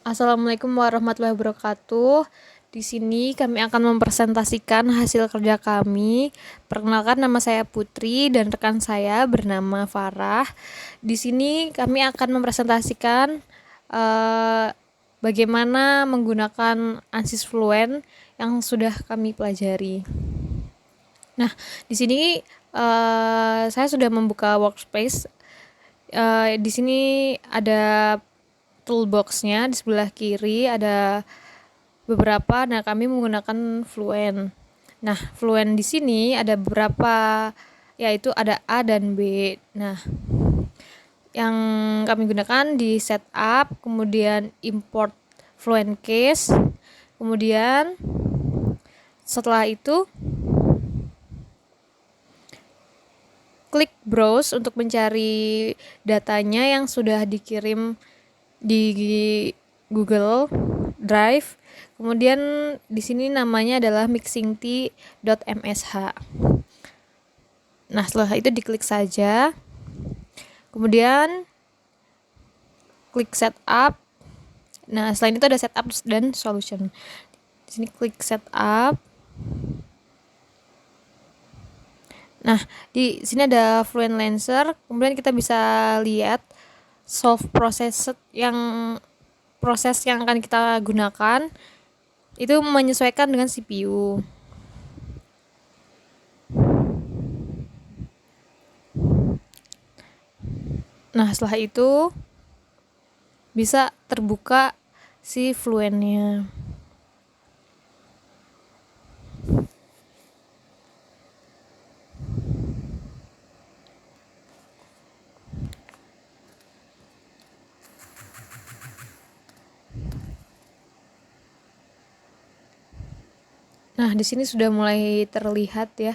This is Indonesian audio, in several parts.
Assalamualaikum warahmatullahi wabarakatuh. Di sini kami akan mempresentasikan hasil kerja kami. Perkenalkan, nama saya Putri dan rekan saya bernama Farah. Di sini kami akan mempresentasikan bagaimana menggunakan ANSYS Fluent yang sudah kami pelajari. Nah, di sini saya sudah membuka workspace. Di sini ada toolbox-nya, di sebelah kiri ada beberapa. Nah, kami menggunakan Fluent. Nah, Fluent di sini ada beberapa, yaitu ada A dan B. Nah, yang kami gunakan di setup, kemudian import Fluent case, kemudian setelah itu klik browse untuk mencari datanya yang sudah dikirim di Google Drive. Kemudian di sini namanya adalah mixingtea.msh. Nah, setelah itu diklik saja. Kemudian klik setup. Nah, selain itu ada setup dan solution. Di sini klik setup. Nah, di sini ada Fluent Lancer. Kemudian kita bisa lihat solve proses yang akan kita gunakan itu menyesuaikan dengan CPU. Nah, setelah itu bisa terbuka si Fluentnya. Nah, di sini sudah mulai terlihat ya.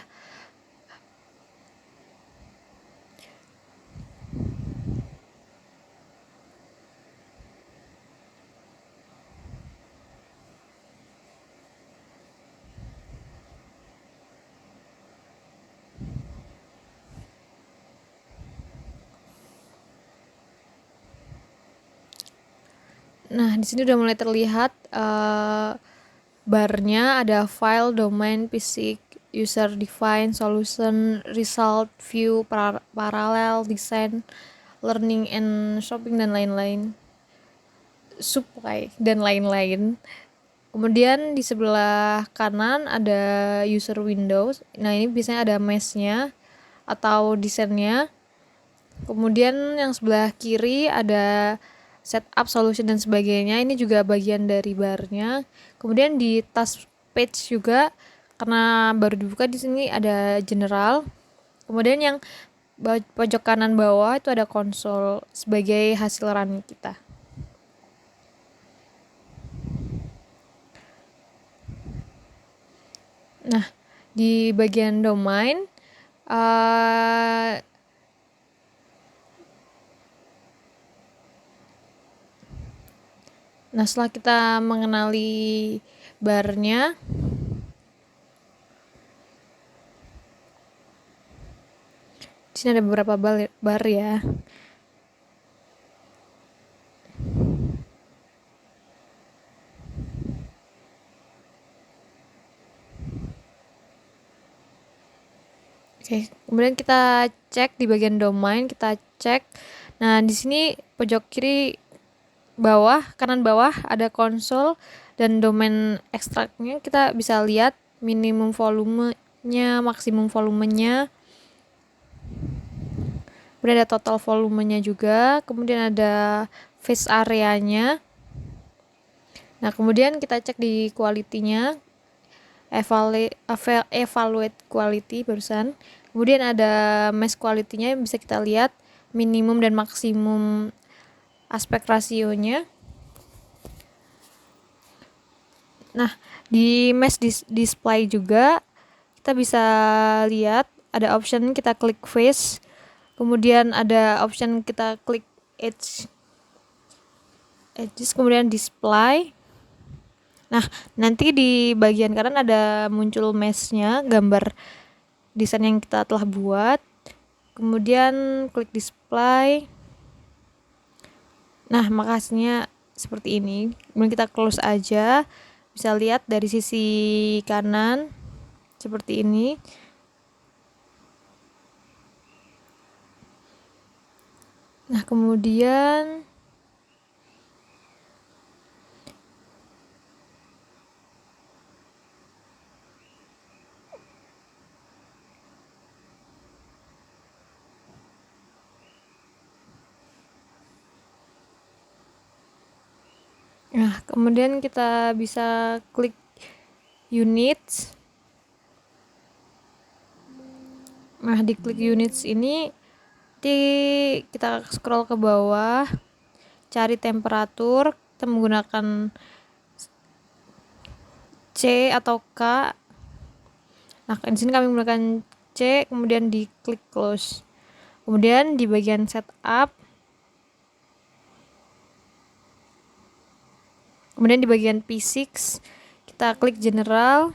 Nah, di sini udah mulai terlihat barnya, ada file, domain, basic, user define, solution, result, view, parallel, design, learning and shopping dan lain-lain, supply dan lain-lain. Kemudian di sebelah kanan ada user windows. Nah, ini biasanya ada mesh-nya atau desainnya. Kemudian yang sebelah kiri ada setup, solution dan sebagainya. Ini juga bagian dari barnya. Kemudian di task page juga, karena baru dibuka, di sini ada general. Kemudian yang pojok kanan bawah itu ada konsol sebagai hasil run kita. Nah, di bagian domain nah, setelah kita mengenali barnya, di sini ada beberapa bar ya. Oke, kemudian kita cek di bagian domain, kita cek. Nah, di sini pojok kiri bawah, kanan bawah ada konsol dan domain ekstraknya. Kita bisa lihat minimum volumenya, maksimum volumenya. Kemudian ada total volumenya juga, kemudian ada face areanya. Nah, kemudian kita cek di quality-nya, evaluate quality barusan. Kemudian ada mesh quality-nya, bisa kita lihat minimum dan maksimum aspek rasionya. Nah, di mesh display juga kita bisa lihat ada option kita klik face, kemudian ada option kita klik edges, kemudian display. Nah, nanti di bagian kanan ada muncul mesh-nya, gambar desain yang kita telah buat. Kemudian klik display. Nah, makasihnya seperti ini. Kemudian kita close aja, bisa lihat dari sisi kanan seperti ini. Nah kemudian kita bisa klik units. Nah di klik units ini nanti kita scroll ke bawah, cari temperatur, kita menggunakan C atau K. Nah di sini kami menggunakan C, kemudian di klik close. Kemudian di bagian setup, kemudian di bagian P6 kita klik general.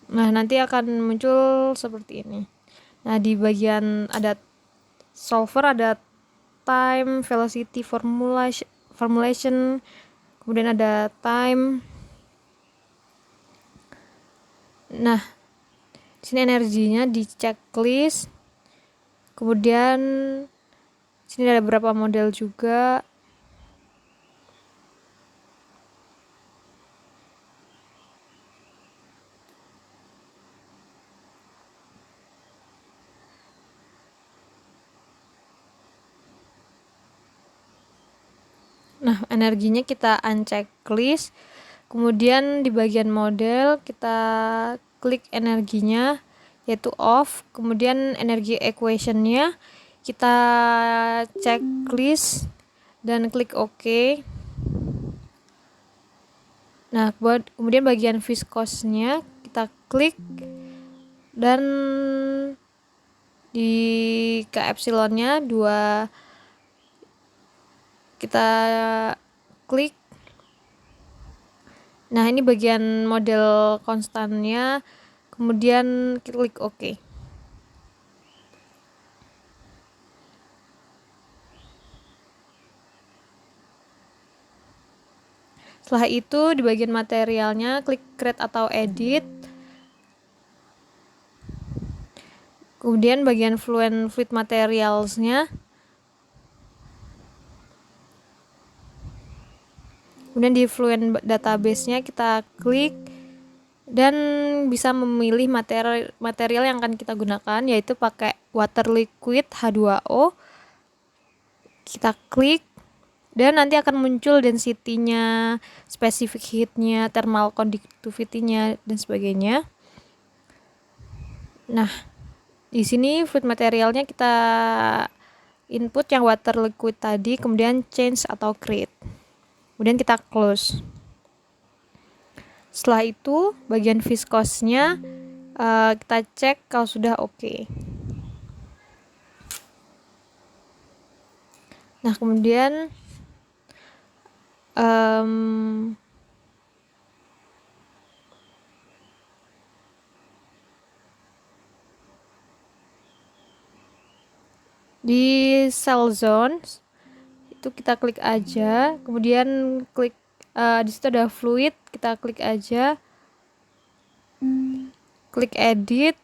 Nah nanti akan muncul seperti ini. Nah di bagian ada solver, ada time, velocity, formulation, kemudian ada time. Nah di sini energinya di checklist. Kemudian sini ada beberapa model juga. Nah, energinya kita unchecklist. Kemudian di bagian model kita klik energinya yaitu off. Kemudian energi equationnya kita checklist dan klik OK. Nah, kemudian bagian viscosnya kita klik dan di K epsilonnya 2 kita klik. Nah ini bagian model konstannya, kemudian klik OK. Setelah itu di bagian materialnya klik create atau edit. Kemudian bagian fluid materialsnya, kemudian di fluent database-nya kita klik dan bisa memilih material yang akan kita gunakan, yaitu pakai water liquid H2O. Kita klik dan nanti akan muncul density-nya, specific heat-nya, thermal conductivity-nya dan sebagainya. Nah, di sini fluid materialnya kita input yang water liquid tadi, kemudian change atau create. Kemudian kita close. Setelah itu bagian viscosnya kita cek kalau sudah oke. Nah kemudian di cell zone itu kita klik aja, kemudian klik di situ ada fluid, kita klik aja, klik edit.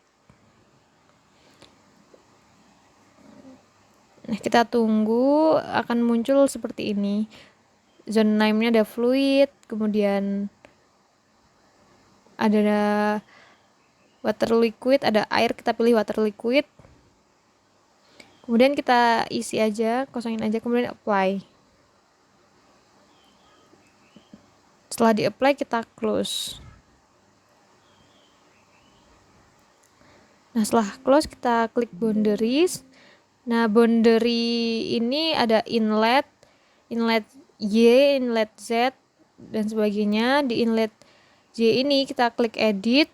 Nah kita tunggu, akan muncul seperti ini. Zone name-nya ada fluid, kemudian ada water liquid, ada air, kita pilih water liquid. Kemudian kita isi aja, kosongin aja, kemudian apply. Setelah di apply kita close. Nah setelah close kita klik boundaries. Nah boundary ini ada inlet Y, inlet Z dan sebagainya. Di inlet Y ini kita klik edit.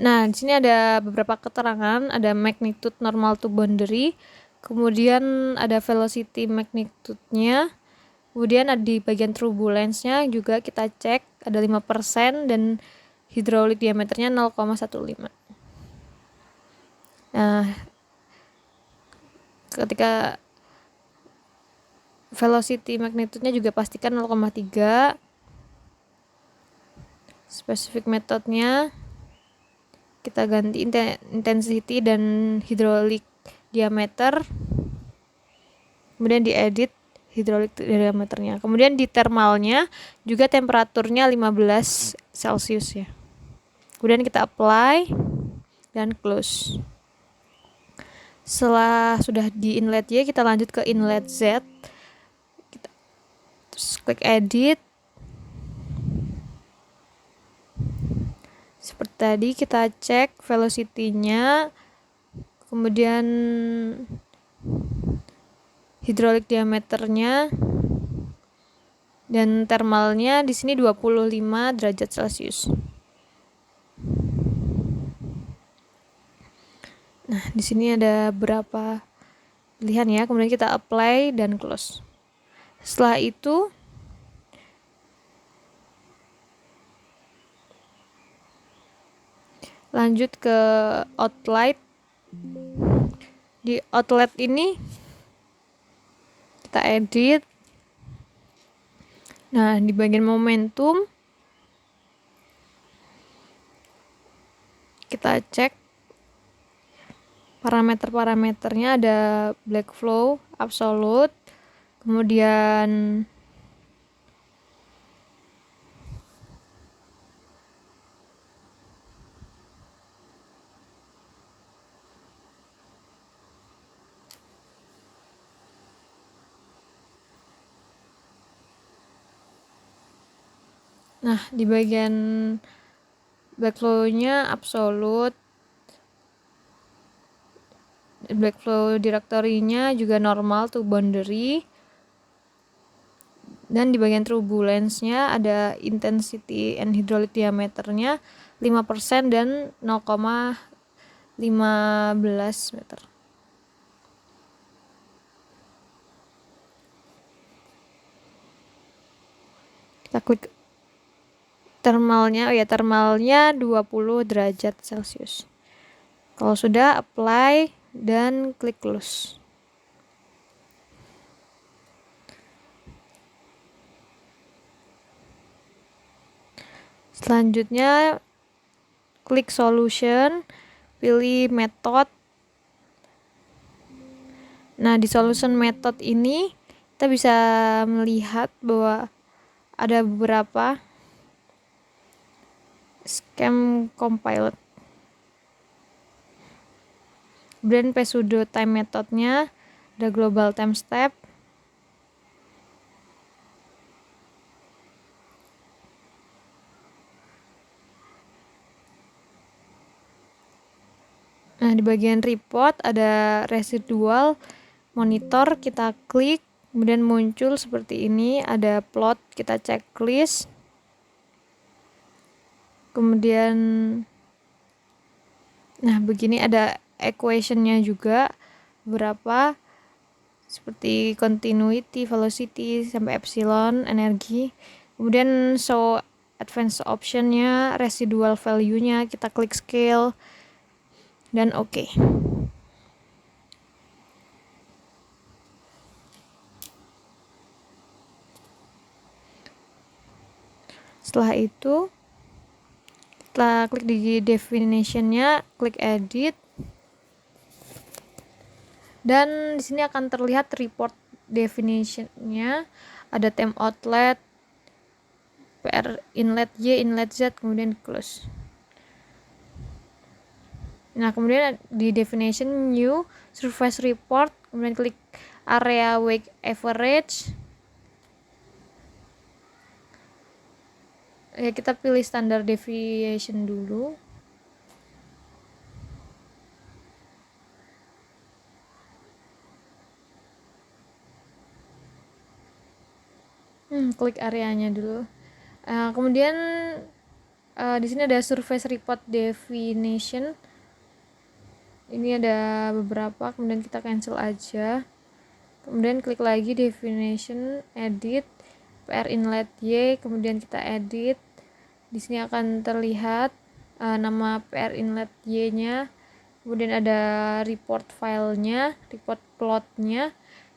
Nah, di sini ada beberapa keterangan, ada magnitude normal to boundary, kemudian ada velocity magnitude-nya, kemudian ada di bagian turbulence-nya juga kita cek ada 5% dan hydraulic diameternya 0,15. Nah, ketika velocity magnitude-nya juga pastikan 0,3. Specific methodnya kita ganti intensity dan hydraulic diameter, kemudian diedit hydraulic diameternya. Kemudian di thermalnya juga temperaturnya 15 Celsius ya. Kemudian kita apply dan close. Setelah sudah di inlet Y, kita lanjut ke inlet Z. Kita terus klik edit. Seperti tadi kita cek velocity-nya, kemudian hydraulic diameternya, dan thermalnya di sini 25 derajat Celcius. Nah, di sini ada beberapa pilihan ya. Kemudian kita apply dan close. Setelah itu lanjut ke outlet. Di outlet ini kita edit. Nah, di bagian momentum kita cek parameter-parameternya, ada black flow, absolute, kemudian nah di bagian black flow-nya absolute, black flow directory-nya juga normal to boundary, dan di bagian turbulence-nya ada intensity and hydraulic diameternya 5% dan 0,15 meter. Kita klik thermalnya, thermalnya 20 derajat Celcius. Kalau sudah, apply dan klik close. Selanjutnya klik solution, pilih method. Nah, di solution method ini kita bisa melihat bahwa ada beberapa scheme compiled. Kemudian pseudo time methodnya ada global time step. Nah, di bagian report ada residual monitor, kita klik, kemudian muncul seperti ini, ada plot, kita checklist. Kemudian nah begini ada equation-nya juga berapa, seperti continuity, velocity sampai epsilon, energi. Kemudian show advanced option-nya, residual value-nya, kita klik scale dan oke. Setelah itu kita klik di definition-nya, klik edit, dan di sini akan terlihat report definition-nya, ada time outlet, PR inlet Y, inlet Z, kemudian close. Nah, kemudian di definition new surface report, kemudian klik area wake average. Ya, kita pilih standard deviation dulu. Klik areanya dulu. Kemudian di sini ada surface report definition. Ini ada beberapa, kemudian kita cancel aja. Kemudian klik lagi definition, edit, PR inlet Y, kemudian kita edit. Di sini akan terlihat nama PR inlet Y-nya, kemudian ada report filenya, report plotnya,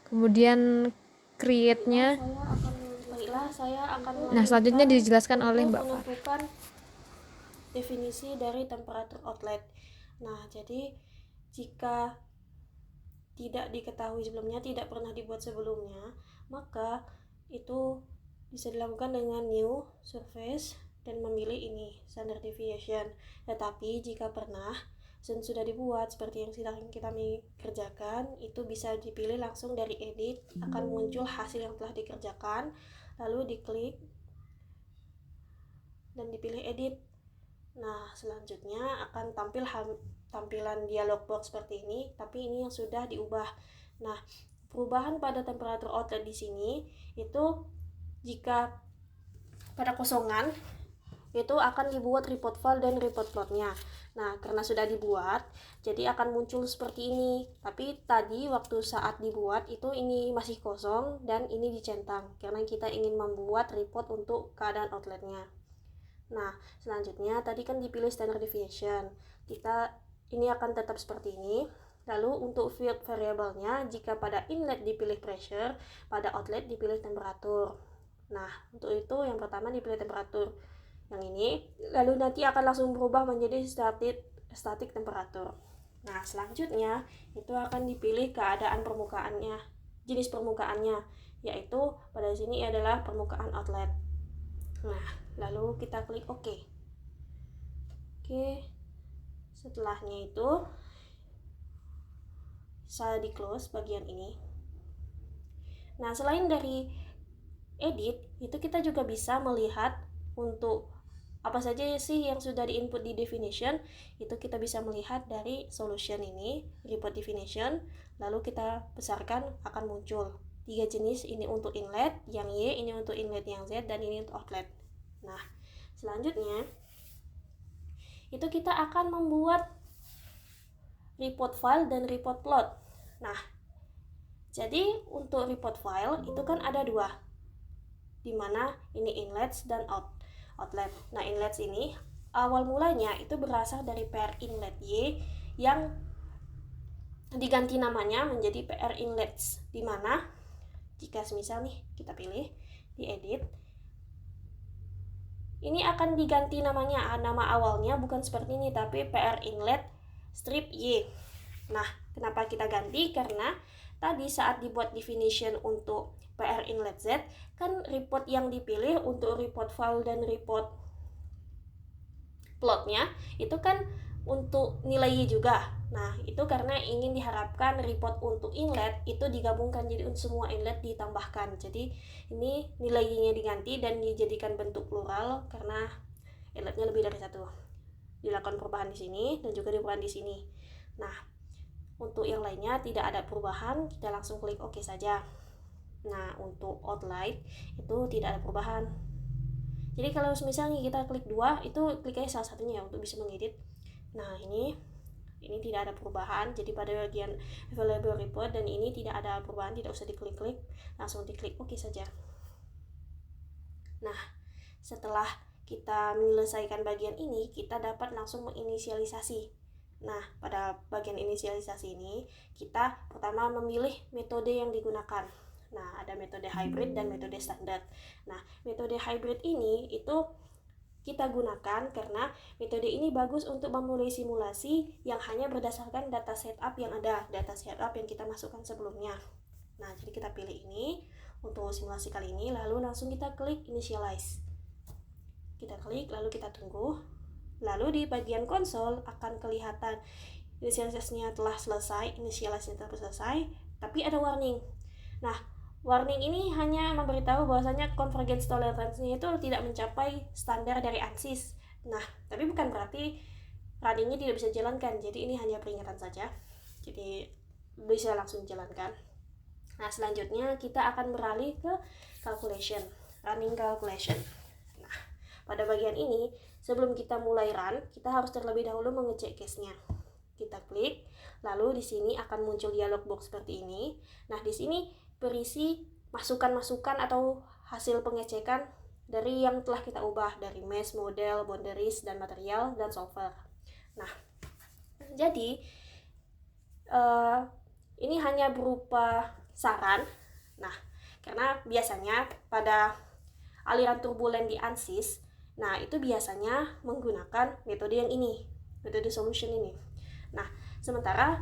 kemudian create-nya. Nah, selanjutnya dijelaskan oleh Mbak Far. Menentukan definisi dari temperatur outlet. Nah, jadi jika tidak diketahui sebelumnya, tidak pernah dibuat sebelumnya, maka itu bisa dilakukan dengan new surface dan memilih ini standard deviation. Tetapi jika pernah dan sudah dibuat seperti yang sedang kita kerjakan, itu bisa dipilih langsung dari edit, akan muncul hasil yang telah dikerjakan, lalu diklik dan dipilih edit. Nah, selanjutnya akan tampilan dialog box seperti ini, tapi ini yang sudah diubah. Nah, perubahan pada temperatur outlet di sini itu jika pada kosongan itu akan dibuat report file dan report plotnya. Nah, karena sudah dibuat, jadi akan muncul seperti ini. Tapi tadi waktu saat dibuat itu ini masih kosong dan ini dicentang karena kita ingin membuat report untuk keadaan outletnya. Nah, selanjutnya tadi kan dipilih standard deviation. Ini akan tetap seperti ini. Lalu untuk field variable-nya, jika pada inlet dipilih pressure, pada outlet dipilih temperatur. Nah, untuk itu yang pertama dipilih temperatur yang ini, lalu nanti akan langsung berubah menjadi static temperatur. Nah, selanjutnya itu akan dipilih keadaan permukaannya, jenis permukaannya, yaitu pada sini adalah permukaan outlet. Nah, lalu kita klik OK. Oke, setelahnya itu saya di close bagian ini. Nah, selain dari edit, itu kita juga bisa melihat untuk apa saja sih yang sudah diinput di definition. Itu kita bisa melihat dari solution ini, report definition, lalu kita besarkan akan muncul 3 jenis, ini untuk inlet yang Y, ini untuk inlet yang Z, dan ini untuk outlet. Nah, selanjutnya itu kita akan membuat report file dan report plot. Nah, jadi untuk report file itu kan ada 2, dimana ini inlets dan outlet. Nah, inlets ini awal mulanya itu berasal dari PR inlet Y yang diganti namanya menjadi PR inlets, dimana jika semisal nih kita pilih di edit, ini akan diganti namanya. Nama awalnya bukan seperti ini tapi PR inlet strip Y. Nah, kenapa kita ganti? Karena tadi saat dibuat definition untuk PR inlet Z, kan report yang dipilih untuk report file dan report plotnya itu kan untuk nilai Y juga. Nah, itu karena ingin diharapkan report untuk inlet itu digabungkan, jadi semua inlet ditambahkan. Jadi ini nilai Y-nya diganti dan dijadikan bentuk plural karena inletnya lebih dari 1. Dilakukan perubahan di sini dan juga perubahan di sini. Nah, untuk yang lainnya tidak ada perubahan, kita langsung klik OK saja. Nah, untuk outline itu tidak ada perubahan. Jadi kalau misalnya kita klik 2, itu klik aja salah satunya ya untuk bisa mengedit. Nah, ini tidak ada perubahan. Jadi pada bagian available report dan ini tidak ada perubahan, tidak usah diklik-klik, langsung diklik OK saja. Nah, setelah kita menyelesaikan bagian ini, kita dapat langsung menginisialisasi. Nah, pada bagian inisialisasi ini, kita pertama memilih metode yang digunakan. Nah, ada metode hybrid dan metode standar. Nah, metode hybrid ini itu kita gunakan karena metode ini bagus untuk memulai simulasi yang hanya berdasarkan data setup yang ada, data setup yang kita masukkan sebelumnya. Nah, jadi kita pilih ini untuk simulasi kali ini, lalu langsung kita klik initialize. Kita klik, lalu kita tunggu. Lalu di bagian konsol akan kelihatan inisialisasinya telah selesai, inisialisasinya telah selesai, tapi ada warning. Nah, warning ini hanya memberitahu bahwasanya convergence tolerance-nya itu tidak mencapai standar dari ANSYS. Nah, tapi bukan berarti runningnya tidak bisa dijalankan. Jadi ini hanya peringatan saja. Jadi bisa langsung dijalankan. Nah, selanjutnya kita akan beralih ke calculation, running calculation. Nah, pada bagian ini sebelum kita mulai run, kita harus terlebih dahulu mengecek case-nya. Kita klik, lalu di sini akan muncul dialog box seperti ini. Nah, di sini berisi masukan-masukan atau hasil pengecekan dari yang telah kita ubah dari mesh, model, boundaries, dan material, dan solver. Nah, Jadi ini hanya berupa saran. Nah, karena biasanya pada aliran turbulen di ANSYS, nah itu biasanya menggunakan metode yang ini, metode solution ini. Nah, sementara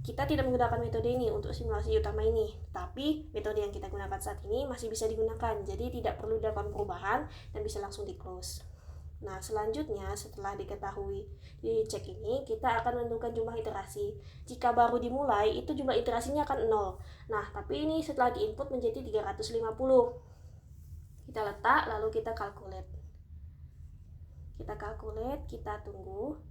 kita tidak menggunakan metode ini untuk simulasi utama ini, tapi metode yang kita gunakan saat ini masih bisa digunakan, jadi tidak perlu dilakukan perubahan dan bisa langsung di close. Nah, selanjutnya setelah diketahui dicek ini, kita akan menentukan jumlah iterasi. Jika baru dimulai, itu jumlah iterasinya akan 0. Nah, tapi ini setelah diinput menjadi 350. Kita letak, lalu kita calculate. Kita tunggu.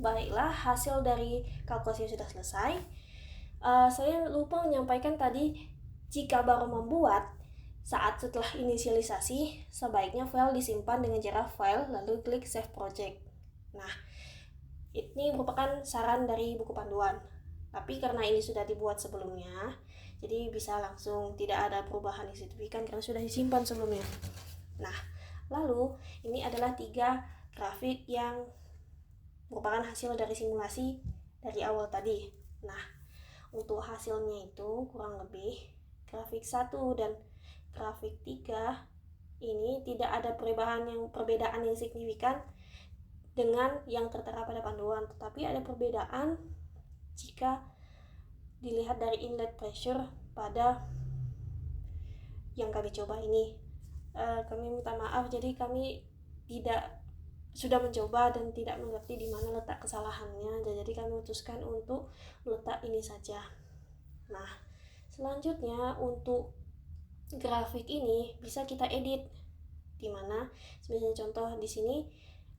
Baiklah, hasil dari kalkulasi sudah selesai. Saya lupa menyampaikan tadi, jika baru membuat, saat setelah inisialisasi, sebaiknya file disimpan dengan cara file, lalu klik save project. Nah, ini merupakan saran dari buku panduan. Tapi karena ini sudah dibuat sebelumnya, jadi bisa langsung tidak ada perubahan yang signifikan karena sudah disimpan sebelumnya. Nah, lalu ini adalah 3 grafik yang merupakan hasil dari simulasi dari awal tadi. Nah, untuk hasilnya itu kurang lebih grafik 1 dan grafik 3 ini tidak ada perbedaan yang signifikan dengan yang tertera pada panduan, tetapi ada perbedaan jika dilihat dari inlet pressure pada yang kami coba ini. Kami minta maaf, jadi kami sudah mencoba dan tidak mengerti di mana letak kesalahannya, jadi kami memutuskan untuk meletak ini saja. Nah, selanjutnya untuk grafik ini bisa kita edit, dimana sebenarnya contoh di sini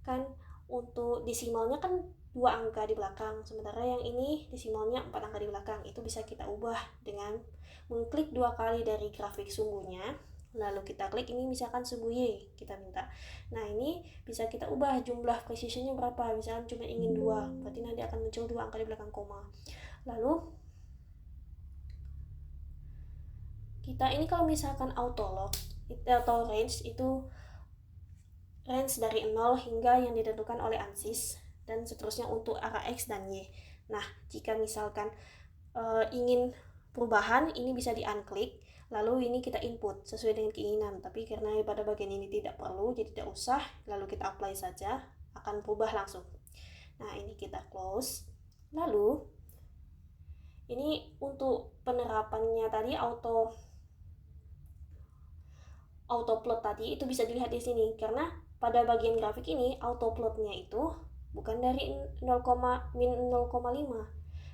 kan untuk desimalnya kan 2 angka di belakang, sementara yang ini desimalnya 4 angka di belakang. Itu bisa kita ubah dengan mengklik 2 kali dari grafik sumbunya, lalu kita klik ini misalkan sumbu Y, kita minta. Nah, ini bisa kita ubah jumlah precisionnya berapa, misalkan cuma ingin 2, berarti nanti akan muncul 2 angka di belakang koma. Lalu kita ini kalau misalkan auto range itu range dari 0 hingga yang ditentukan oleh ANSYS, dan seterusnya untuk arah X dan Y. Nah, jika misalkan ingin perubahan, ini bisa di unklik, lalu ini kita input sesuai dengan keinginan, tapi karena pada bagian ini tidak perlu, jadi tidak usah, lalu kita apply saja, akan berubah langsung. Nah, ini kita close. Lalu ini untuk penerapannya tadi autoplot tadi itu bisa dilihat di sini, karena pada bagian grafik ini autoplotnya itu bukan dari 0,5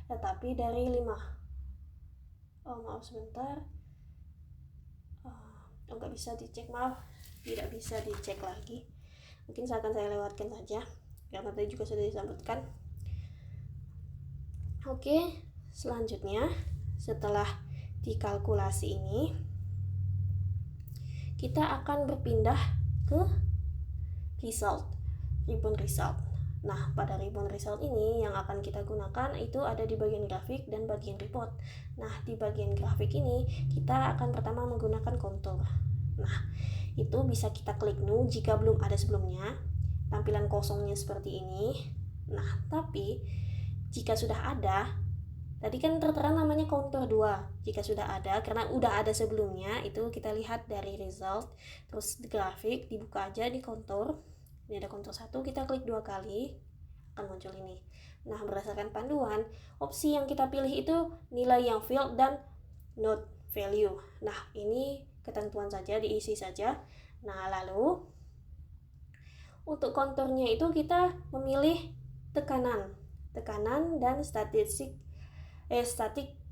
tetapi dari 5. Maaf sebentar, nggak bisa dicek, maaf, tidak bisa dicek lagi, mungkin akan saya lewatkan saja karena tadi juga sudah disebutkan. Oke, selanjutnya setelah dikalkulasi ini, kita akan berpindah ke ribbon result. Nah, pada ribbon result ini yang akan kita gunakan itu ada di bagian grafik dan bagian report. Nah, di bagian grafik ini kita akan pertama menggunakan kontur. Nah, itu bisa kita klik new jika belum ada sebelumnya. Tampilan kosongnya seperti ini. Nah, tapi jika sudah ada, tadi kan tertera namanya kontur 2. Jika sudah ada, karena udah ada sebelumnya, itu kita lihat dari result, terus di grafik, dibuka aja di kontur. Ini ada kontur 1, kita klik 2 kali, akan muncul ini. Nah, berdasarkan panduan, opsi yang kita pilih itu nilai yang filled dan node. value. Nah, ini ketentuan saja, diisi saja. Nah, lalu untuk konturnya itu kita memilih tekanan dan statik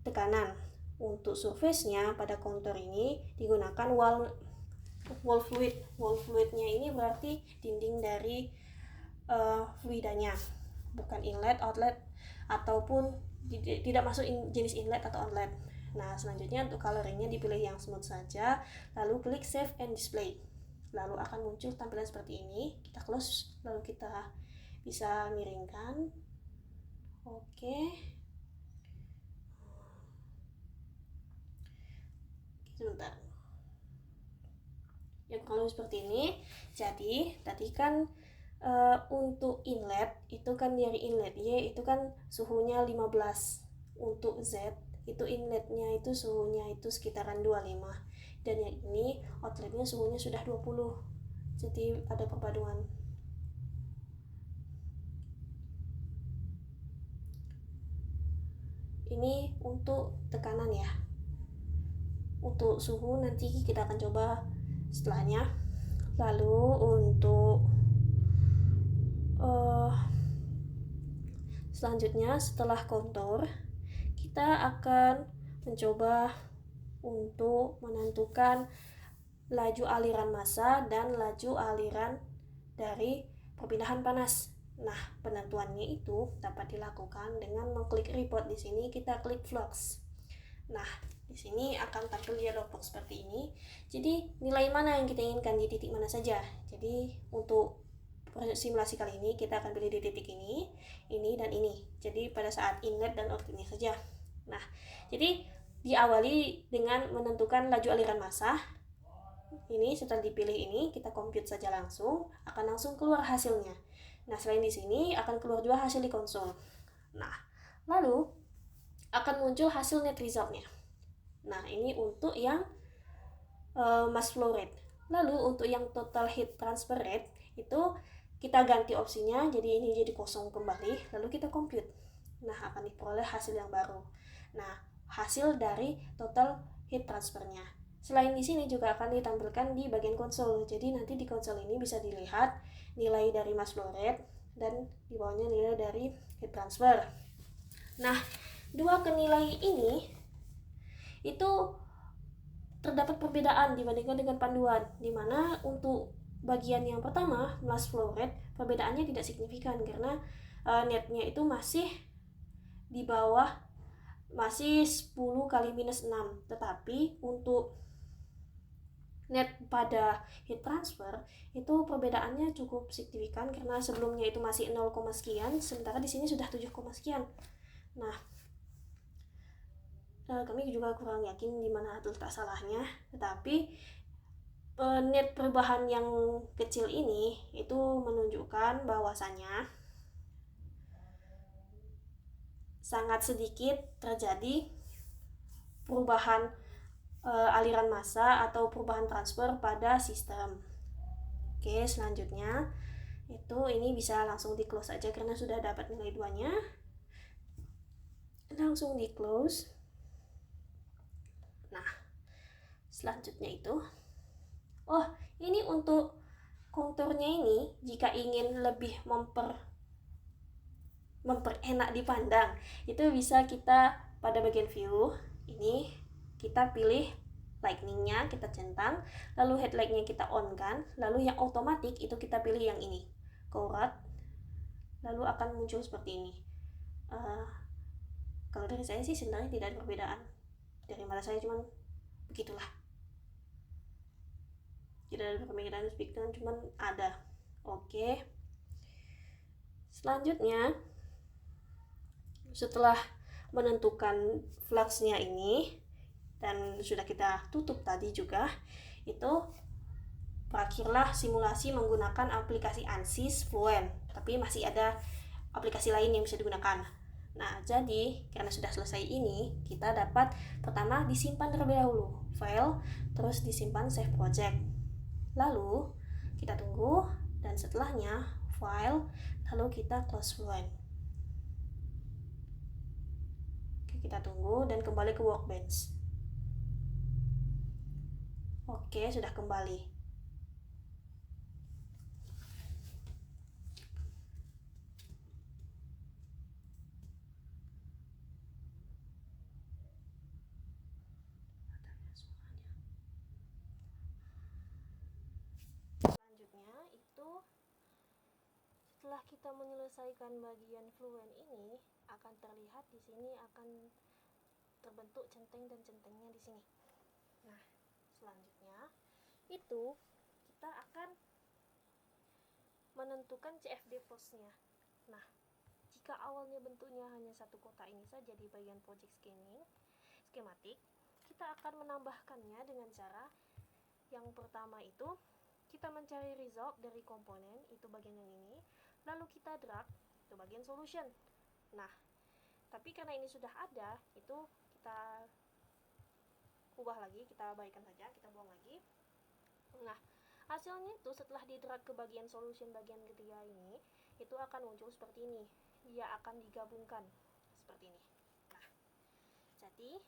tekanan. Untuk surface-nya pada kontur ini digunakan wall fluid. Wall fluidnya ini berarti dinding dari fluidanya, bukan inlet, outlet, ataupun tidak masuk jenis inlet atau outlet. Nah, selanjutnya untuk coloringnya dipilih yang smooth saja, lalu klik save and display. Lalu akan muncul tampilan seperti ini. Kita close, lalu kita bisa miringkan. Oke. Sebentar. Ya, kalau seperti ini. Jadi, tadi kan untuk inlet itu kan dari inlet Y itu kan suhunya 15. Untuk Z itu inletnya itu suhunya itu sekitaran 25, dan yang ini outletnya suhunya sudah 20. Jadi ada perpaduan. Ini untuk tekanan ya. Untuk suhu nanti kita akan coba setelahnya. Lalu untuk selanjutnya setelah kontur, kita akan mencoba untuk menentukan laju aliran massa dan laju aliran dari perpindahan panas. Nah, penentuannya itu dapat dilakukan dengan mengklik report. Di sini kita klik flux. Nah, di sini akan tampil yellow box seperti ini. Jadi, nilai mana yang kita inginkan di titik mana saja. Jadi, untuk simulasi kali ini kita akan pilih di titik ini, dan ini. Jadi pada saat inlet dan outletnya saja. Nah, jadi diawali dengan menentukan laju aliran massa. Ini setelah dipilih ini, kita compute saja langsung, akan langsung keluar hasilnya. Nah, selain di sini akan keluar juga hasil di konsol. Nah, lalu akan muncul hasil net resultnya. Nah, ini untuk yang mass flow rate. Lalu untuk yang total heat transfer rate itu kita ganti opsinya, jadi ini jadi kosong kembali, lalu kita compute. Nah, akan diperoleh hasil yang baru. Nah, hasil dari total heat transfernya. Selain di sini juga akan ditampilkan di bagian konsol. Jadi nanti di konsol ini bisa dilihat nilai dari mass flow rate dan di bawahnya nilai dari heat transfer. Nah, dua nilai ini itu terdapat perbedaan dibandingkan dengan panduan, di mana untuk bagian yang pertama, mass flow rate, perbedaannya tidak signifikan karena netnya itu masih di bawah, masih 10 kali minus 6. Tetapi untuk net pada heat transfer itu perbedaannya cukup signifikan karena sebelumnya itu masih 0, sekian, sementara di sini sudah 7, sekian. Nah, kami juga kurang yakin di mana letak salahnya, tetapi net perubahan yang kecil ini itu menunjukkan bahwasannya sangat sedikit terjadi perubahan aliran massa atau perubahan transfer pada sistem. Oke, selanjutnya itu ini bisa langsung di close aja karena sudah dapat nilai 2-nya. Langsung di close. Nah, selanjutnya itu ini untuk konturnya ini jika ingin lebih memperenak dipandang, itu bisa kita pada bagian view ini kita pilih lightning-nya, kita centang, lalu headlight-nya kita on kan, lalu yang otomatis itu kita pilih yang ini, Corat, lalu akan muncul seperti ini. Kalau dari saya sih sebenarnya tidak ada perbedaan, dari mata saya cuman begitulah, tidak ada perbedaan signifikan, cuman ada. Oke, selanjutnya setelah menentukan fluxnya ini dan sudah kita tutup tadi juga, itu berakhirlah simulasi menggunakan aplikasi ANSYS Fluent, tapi masih ada aplikasi lain yang bisa digunakan. Nah, jadi karena sudah selesai ini, kita dapat pertama disimpan terlebih dahulu file, terus disimpan save project, lalu kita tunggu, dan setelahnya file, lalu kita close Fluent. Oke, kita tunggu dan kembali ke Workbench. Oke, sudah kembali. Selanjutnya itu setelah kita menyelesaikan bagian fluent ini, akan terlihat di sini akan terbentuk centeng dan centengnya di sini. Nah, selanjutnya itu kita akan menentukan CFD pose-nya. Nah, jika awalnya bentuknya hanya satu kotak ini saja di bagian project skematik, kita akan menambahkannya dengan cara yang pertama itu kita mencari result dari komponen, itu bagian yang ini, lalu kita drag ke bagian solution. Nah, tapi karena ini sudah ada, itu kita ubah lagi, kita baikkan saja, kita buang lagi. Nah, hasilnya itu setelah di drag ke bagian solution bagian ketiga ini, itu akan muncul seperti ini. Dia akan digabungkan seperti ini. Nah, jadi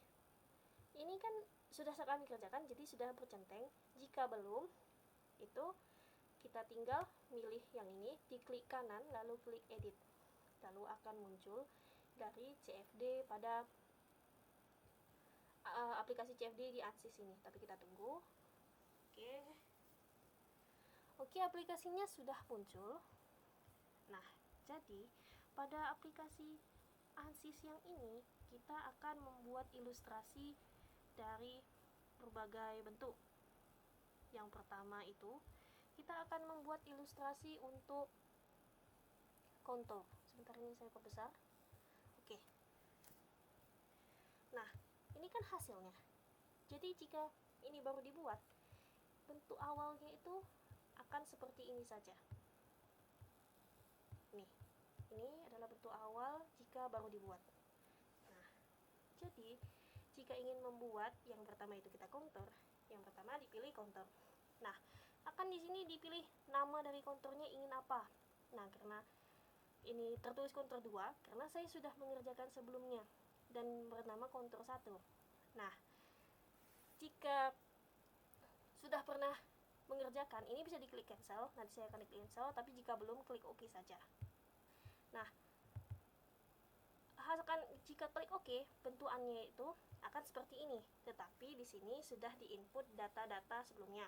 ini kan sudah kami kerjakan, jadi sudah bercenteng. Jika belum, itu kita tinggal milih yang ini, diklik kanan lalu klik edit, lalu akan muncul dari CFD pada aplikasi CFD di ANSYS ini. Tapi kita tunggu. Oke, aplikasinya sudah muncul. Nah, jadi pada aplikasi ANSYS yang ini kita akan membuat ilustrasi dari berbagai bentuk. Yang pertama itu kita akan membuat ilustrasi untuk kontur. Sebentar, ini saya perbesar. Oke. Nah, ini kan hasilnya. Jadi jika ini baru dibuat, bentuk awalnya itu akan seperti ini saja. Nih, ini adalah bentuk awal jika baru dibuat. Nah, jadi jika ingin membuat yang pertama itu kita kontur, yang pertama dipilih kontur. Nah, akan di sini dipilih nama dari konturnya ingin apa. Nah, karena ini tertulis kontur 2 karena saya sudah mengerjakan sebelumnya dan bernama kontur 1. Nah, jika sudah pernah mengerjakan, ini bisa diklik cancel, nanti saya akan klik cancel, tapi jika belum, klik OK saja. Nah, jika klik OK, bentukannya itu akan seperti ini, tetapi di sini sudah diinput data-data sebelumnya.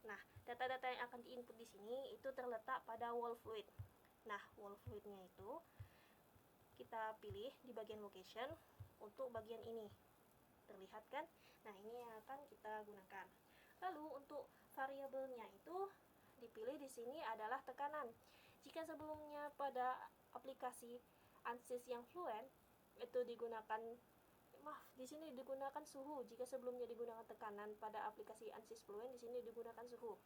Nah, data-data yang akan diinput di sini itu terletak pada wall fluid. Nah, wall fluidnya itu kita pilih di bagian location untuk bagian ini. Terlihat kan? Nah, ini yang akan kita gunakan. Lalu untuk variabelnya itu dipilih di sini adalah tekanan. Jika sebelumnya pada aplikasi ANSYS yang fluent itu digunakan di sini digunakan suhu. Jika sebelumnya digunakan tekanan pada aplikasi ANSYS fluent, di sini digunakan suhu.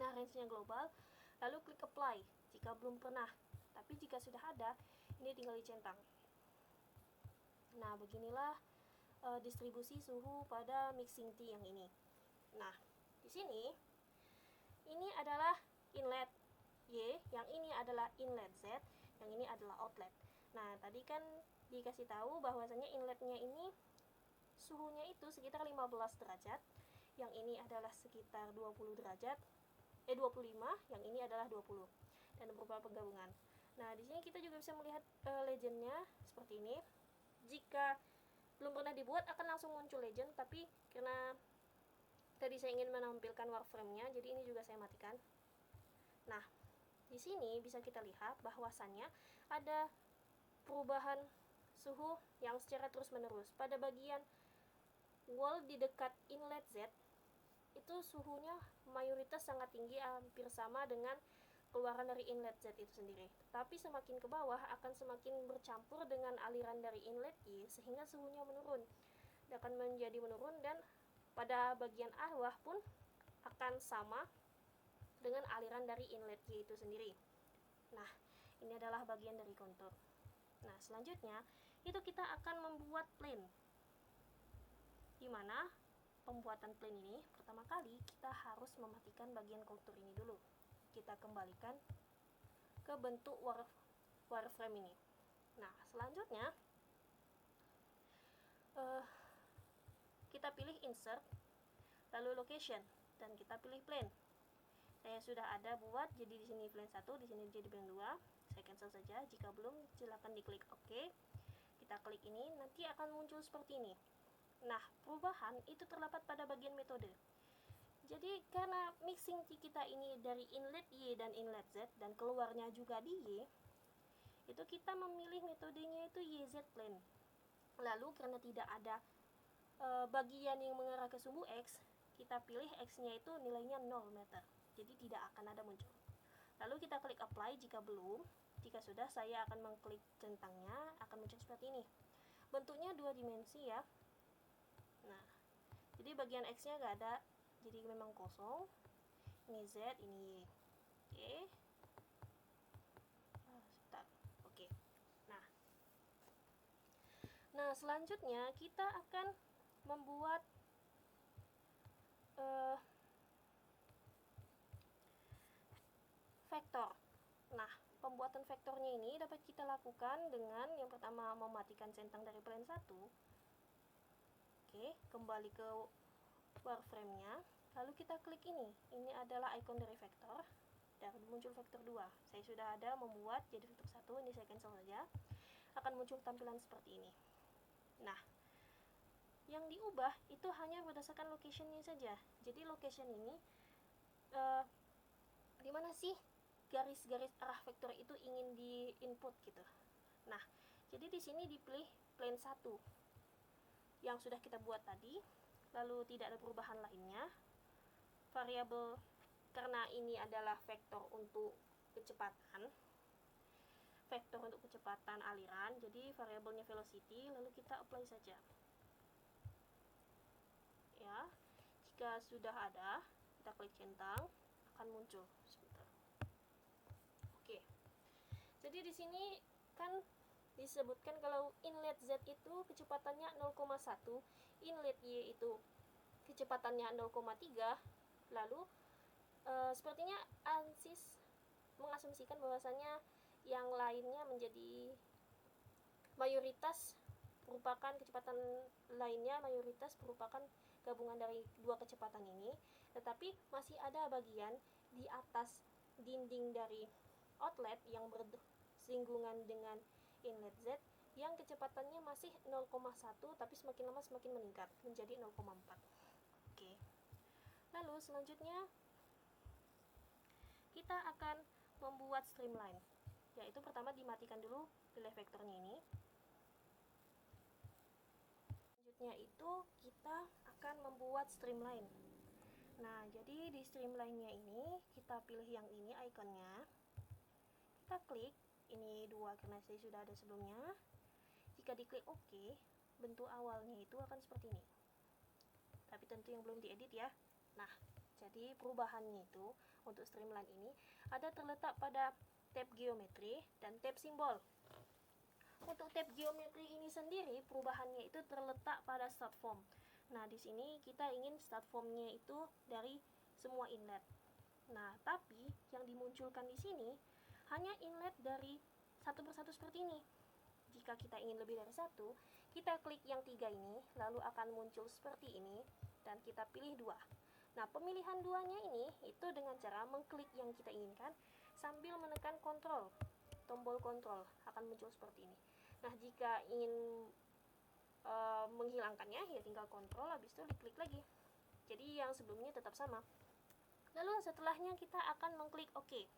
Nah, range-nya global. Lalu klik apply jika belum pernah. Tapi jika sudah ada, ini tinggal dicentang. Nah, beginilah distribusi suhu pada mixing tea yang ini. Nah, di sini ini adalah inlet Y, yang ini adalah inlet Z, yang ini adalah outlet. Nah, tadi kan dikasih tahu bahwasanya inletnya ini suhunya itu sekitar 15 derajat, yang ini adalah sekitar 20 derajat, 25, yang ini adalah 20, dan berupa penggabungan. Nah, di sini kita juga bisa melihat legendnya seperti ini. Jika belum pernah dibuat akan langsung muncul legend, tapi karena tadi saya ingin menampilkan wireframe-nya, jadi ini juga saya matikan. Nah, di sini bisa kita lihat bahwasannya ada perubahan suhu yang secara terus-menerus. Pada bagian wall di dekat inlet Z, itu suhunya mayoritas sangat tinggi, hampir sama dengan keluaran dari inlet Z itu sendiri. Tapi semakin ke bawah akan semakin bercampur dengan aliran dari inlet Y, sehingga suhunya menurun. Akan menjadi menurun, dan pada bagian bawah pun akan sama dengan aliran dari inlet Y itu sendiri. Nah, ini adalah bagian dari kontur. Nah, selanjutnya itu kita akan membuat plane. Di mana pembuatan plane ini pertama kali kita harus mematikan bagian kontur ini dulu. Kita kembalikan ke bentuk wireframe ini. Nah, selanjutnya kita pilih insert, lalu location, dan kita pilih plane. Saya sudah ada buat, jadi di sini plane 1, di sini jadi plane 2. Saya cancel saja. Jika belum, silakan diklik OK. Kita klik ini, nanti akan muncul seperti ini. Nah, perubahan itu terdapat pada bagian metode. Jadi karena mixing kita ini dari inlet Y dan inlet Z dan keluarnya juga di Y, itu kita memilih metodenya itu YZ plane. Lalu karena tidak ada bagian yang mengarah ke sumbu X, kita pilih X-nya itu nilainya 0 meter. Jadi tidak akan ada muncul. Lalu kita klik apply jika belum. Jika sudah, saya akan mengklik centangnya, akan muncul seperti ini. Bentuknya 2 dimensi ya. Nah, jadi bagian X-nya nggak ada, jadi memang kosong. Ini Z, ini Y. Oke. Sebentar. Oke. Nah, selanjutnya kita akan membuat vektor. Nah, pembuatan vektornya ini dapat kita lakukan dengan yang pertama mematikan centang dari plane 1. Oke, kembali ke wireframe-nya. Lalu kita klik ini. Ini adalah icon dari vektor. Dan muncul vektor 2. Saya sudah ada membuat jadi vektor 1. Ini saya cancel saja. Akan muncul tampilan seperti ini. Nah, yang diubah itu hanya berdasarkan location-nya saja. Jadi location ini di mana sih garis-garis arah vektor itu ingin di input gitu. Nah, jadi di sini dipilih plane 1 yang sudah kita buat tadi, lalu tidak ada perubahan lainnya. Variabel karena ini adalah vektor untuk kecepatan, vektor untuk kecepatan aliran, jadi variabelnya velocity, lalu kita apply saja. Ya, jika sudah ada, kita klik centang, akan muncul sebentar. Oke. Jadi di sini kan disebutkan kalau inlet Z itu kecepatannya 0,1, inlet Y itu kecepatannya 0,3. Lalu sepertinya ANSYS mengasumsikan bahwasanya yang lainnya menjadi mayoritas merupakan kecepatan lainnya, mayoritas merupakan gabungan dari dua kecepatan ini, tetapi masih ada bagian di atas dinding dari outlet yang bersinggungan dengan inlet Z yang kecepatannya masih 0,1 tapi semakin lama semakin meningkat menjadi 0,4. Oke. Lalu selanjutnya kita akan membuat streamline, yaitu pertama dimatikan dulu delay vektornya ini. Selanjutnya itu kita akan membuat streamline. Nah, jadi di streamline-nya ini kita pilih yang ini ikonnya. Kita klik ini 2 karena saya sudah ada sebelumnya. Jika diklik OK, bentuk awalnya itu akan seperti ini. Tapi tentu yang belum diedit ya. Nah, jadi perubahannya itu untuk streamline ini ada terletak pada tab geometri dan tab simbol. Untuk tab geometri ini sendiri perubahannya itu terletak pada start form. Nah, di sini kita ingin start formnya itu dari semua inlet. Nah, tapi yang dimunculkan di sini hanya inlet dari satu persatu seperti ini. Jika kita ingin lebih dari satu, kita klik yang 3 ini, lalu akan muncul seperti ini, dan kita pilih 2. Nah, pemilihan 2-nya ini itu dengan cara mengklik yang kita inginkan sambil menekan kontrol, tombol kontrol akan muncul seperti ini. Nah, jika ingin menghilangkannya, ya tinggal kontrol, habis itu diklik lagi. Jadi yang sebelumnya tetap sama. Lalu setelahnya kita akan mengklik OK.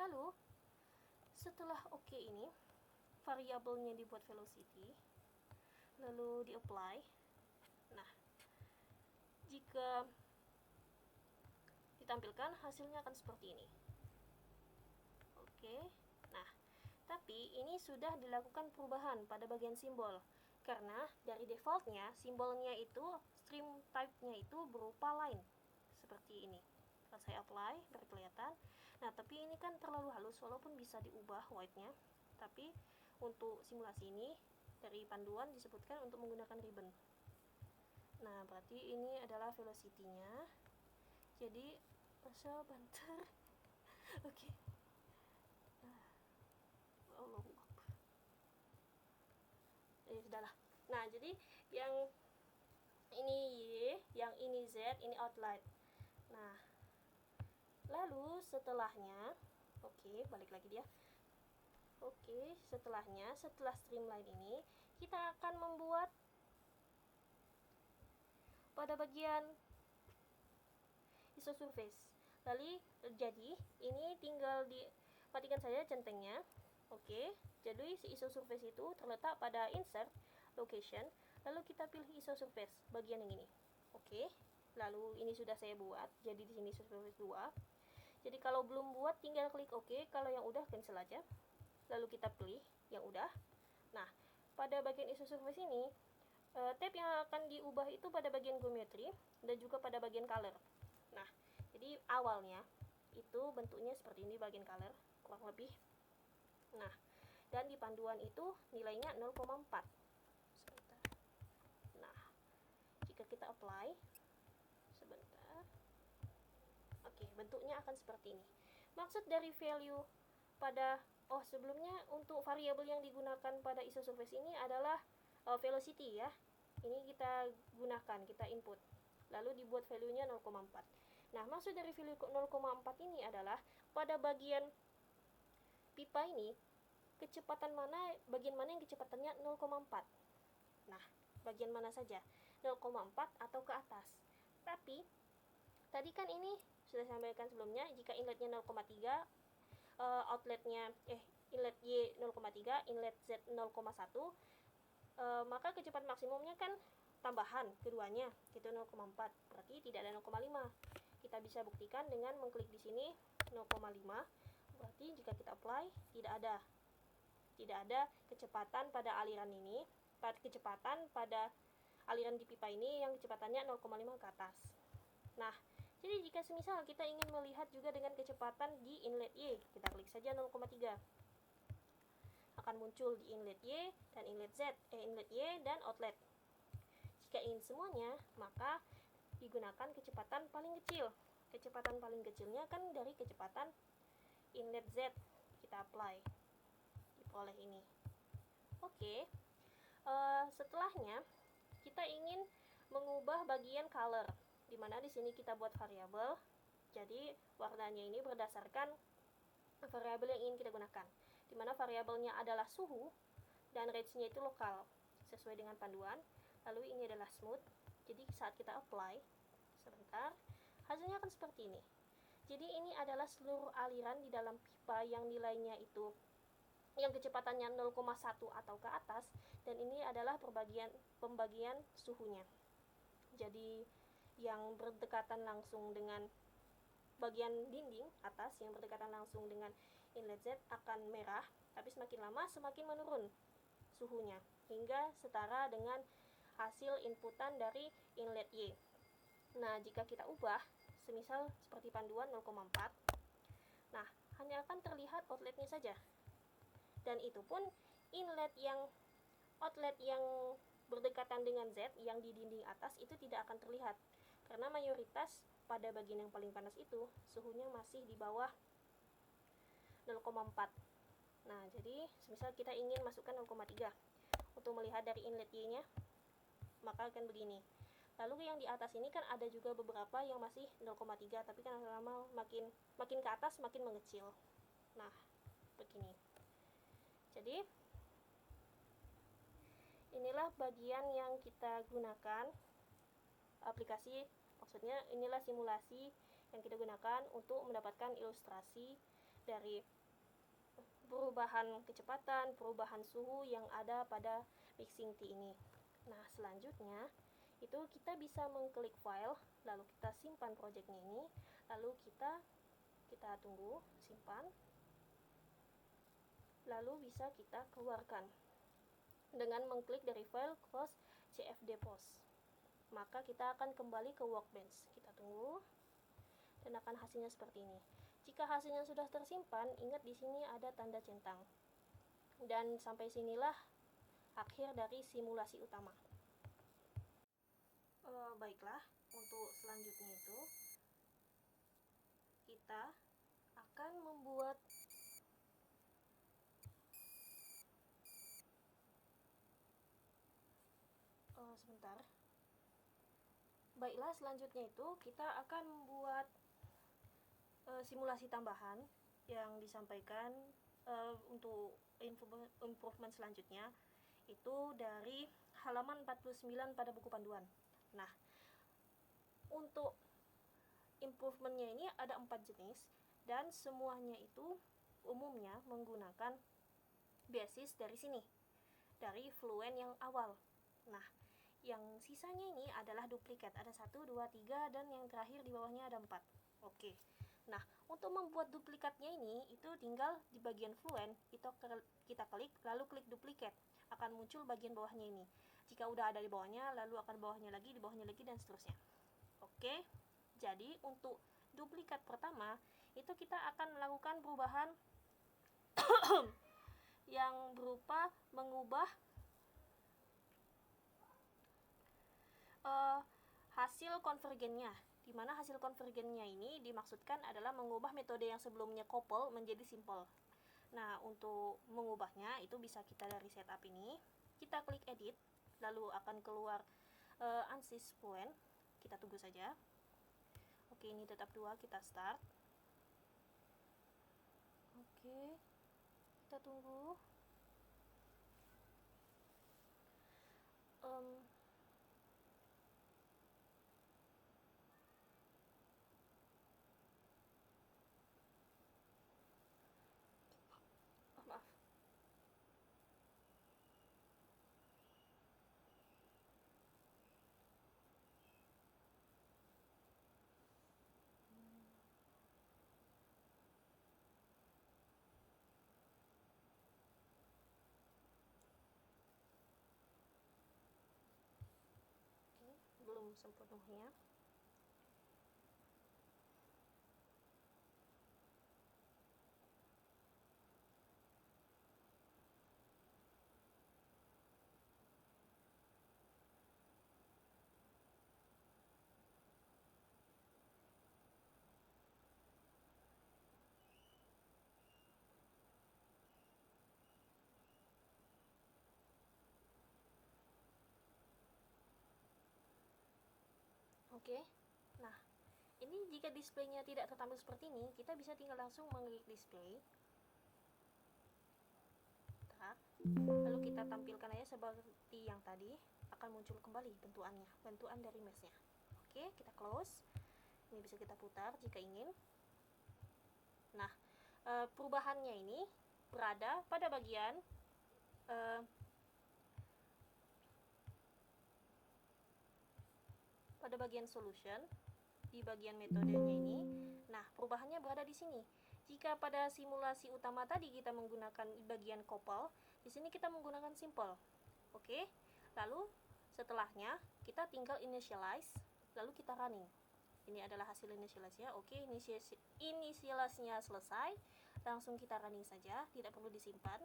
Lalu setelah OK ini, variabelnya dibuat velocity, lalu di apply. Nah, jika ditampilkan hasilnya akan seperti ini. Oke. Nah, tapi ini sudah dilakukan perubahan pada bagian simbol, karena dari defaultnya simbolnya itu stream type-nya itu berupa line seperti ini. Kalau saya apply baru kelihatan. Nah, tapi ini kan terlalu halus walaupun bisa diubah white-nya. Tapi untuk simulasi ini dari panduan disebutkan untuk menggunakan ribbon. Nah, berarti ini adalah velocity-nya. Jadi, bentar. Oke. Allahu Akbar. Sudahlah. Nah, jadi yang ini Y, yang ini Z, ini outline. Nah, lalu setelahnya, oke, balik lagi dia. Oke, setelahnya, setelah streamline ini, kita akan membuat pada bagian isosurface. Lalu jadi ini tinggal dimatikan saja centengnya. Oke, jadi si isosurface itu terletak pada insert location, lalu kita pilih isosurface bagian yang ini. Oke, lalu ini sudah saya buat, jadi di sini isosurface 2. Jadi kalau belum buat tinggal klik OK, kalau yang udah cancel aja. Lalu kita pilih yang udah. Nah, pada bagian isosurface ini tab yang akan diubah itu pada bagian geometry dan juga pada bagian color. Nah, jadi awalnya itu bentuknya seperti ini bagian color, kurang lebih. Nah, dan di panduan itu nilainya 0,4. Sebentar. Nah, jika kita apply, sebentar. Oke, bentuknya akan seperti ini. Maksud dari value pada, sebelumnya untuk variabel yang digunakan pada isosurface ini adalah velocity ya. Ini kita gunakan, kita input. Lalu dibuat value-nya 0,4. Nah, maksud dari value 0,4 ini adalah pada bagian pipa ini, bagian mana yang kecepatannya 0,4. Nah, bagian mana saja? 0,4 atau ke atas. Tapi, tadi kan ini sudah saya sampaikan sebelumnya, jika inletnya 0,3, outletnya, inlet Y 0,3, inlet Z 0,1, maka kecepatan maksimumnya kan tambahan keduanya, itu 0,4, berarti tidak ada 0,5. Kita bisa buktikan dengan mengklik di sini 0,5, berarti jika kita apply tidak ada kecepatan pada aliran ini, kecepatan pada aliran di pipa ini yang kecepatannya 0,5 ke atas. Nah, jadi jika semisal kita ingin melihat juga dengan kecepatan di inlet Y, kita klik saja 0,3. Akan muncul di inlet Y dan inlet inlet Y dan outlet. Jika ingin semuanya, maka digunakan kecepatan paling kecil. Kecepatan paling kecilnya kan dari kecepatan inlet Z. Kita apply. Diperoleh ini. Oke. Setelahnya, kita ingin mengubah bagian color, di mana di sini kita buat variabel. Jadi warnanya ini berdasarkan variabel yang ingin kita gunakan, di mana variabelnya adalah suhu dan range-nya itu lokal sesuai dengan panduan. Lalu ini adalah smooth. Jadi saat kita apply, sebentar, hasilnya akan seperti ini. Jadi ini adalah seluruh aliran di dalam pipa yang nilainya itu yang kecepatannya 0,1 atau ke atas, dan ini adalah pembagian suhunya. Jadi yang berdekatan langsung dengan bagian dinding atas yang berdekatan langsung dengan inlet Z akan merah, tapi semakin lama semakin menurun suhunya hingga setara dengan hasil inputan dari inlet Y. Nah, jika kita ubah semisal seperti panduan 0,4, nah hanya akan terlihat outletnya saja, dan itu pun outlet yang berdekatan dengan Z yang di dinding atas itu tidak akan terlihat, karena mayoritas pada bagian yang paling panas itu suhunya masih di bawah 0,4. Nah, jadi semisal kita ingin masukkan 0,3 untuk melihat dari inlet Y nya, maka akan begini. Lalu yang di atas ini kan ada juga beberapa yang masih 0,3, tapi kan lama makin ke atas makin mengecil. Nah, begini. Jadi inilah bagian yang kita gunakan aplikasi, maksudnya inilah simulasi yang kita gunakan untuk mendapatkan ilustrasi dari perubahan kecepatan, perubahan suhu yang ada pada mixing tea ini. Nah, selanjutnya itu kita bisa mengklik file, lalu kita simpan projectnya ini, lalu kita tunggu simpan, lalu bisa kita keluarkan dengan mengklik dari file close CFD post. Maka kita akan kembali ke workbench. Kita tunggu dan akan hasilnya seperti ini. Jika hasilnya sudah tersimpan, ingat di sini ada tanda centang. Dan sampai sinilah akhir dari simulasi utama. Baiklah, untuk selanjutnya itu kita akan membuat sebentar. Baiklah, selanjutnya itu kita akan membuat simulasi tambahan yang disampaikan untuk improvement selanjutnya itu dari halaman 49 pada buku panduan. Nah, untuk improvementnya ini ada 4 jenis dan semuanya itu umumnya menggunakan basis dari sini, dari Fluent yang awal. Nah, yang sisanya ini adalah duplikat, ada 1, 2, 3 dan yang terakhir di bawahnya ada 4. Oke. Nah, untuk membuat duplikatnya ini itu tinggal di bagian Fluent itu kita klik lalu klik duplikat, akan muncul bagian bawahnya ini. Jika udah ada di bawahnya, lalu akan bawahnya lagi, di bawahnya lagi dan seterusnya. Oke. Jadi untuk duplikat pertama itu kita akan melakukan perubahan yang berupa mengubah hasil konvergennya, di mana hasil konvergennya ini dimaksudkan adalah mengubah metode yang sebelumnya couple menjadi simple. Nah, untuk mengubahnya itu bisa kita dari setup ini, kita klik edit, lalu akan keluar ANSYS Fluent. Kita tunggu saja. Oke, ini tetap 2, kita start. Oke, kita tunggu. Maaf. Oke, belum sepenuhnya. Oke. Nah, ini jika displaynya tidak tertampil seperti ini, kita bisa tinggal langsung mengklik display. Lalu kita tampilkan aja seperti yang tadi, akan muncul kembali bentukan dari meshnya. Oke, kita close. Ini bisa kita putar jika ingin. Nah, perubahannya ini berada pada bagian solution, di bagian metodenya ini. Nah, perubahannya berada di sini. Jika pada simulasi utama tadi kita menggunakan bagian couple, di sini kita menggunakan simple. Oke. Lalu setelahnya kita tinggal initialize, lalu kita running. Ini adalah hasil initialize-nya. Oke, initialize-nya selesai. Langsung kita running saja, tidak perlu disimpan.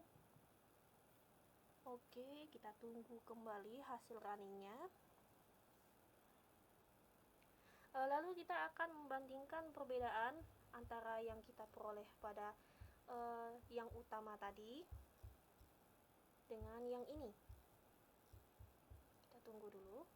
Oke, kita tunggu kembali hasil runningnya. Lalu kita akan membandingkan perbedaan antara yang kita peroleh pada yang utama tadi dengan yang ini. Kita tunggu dulu.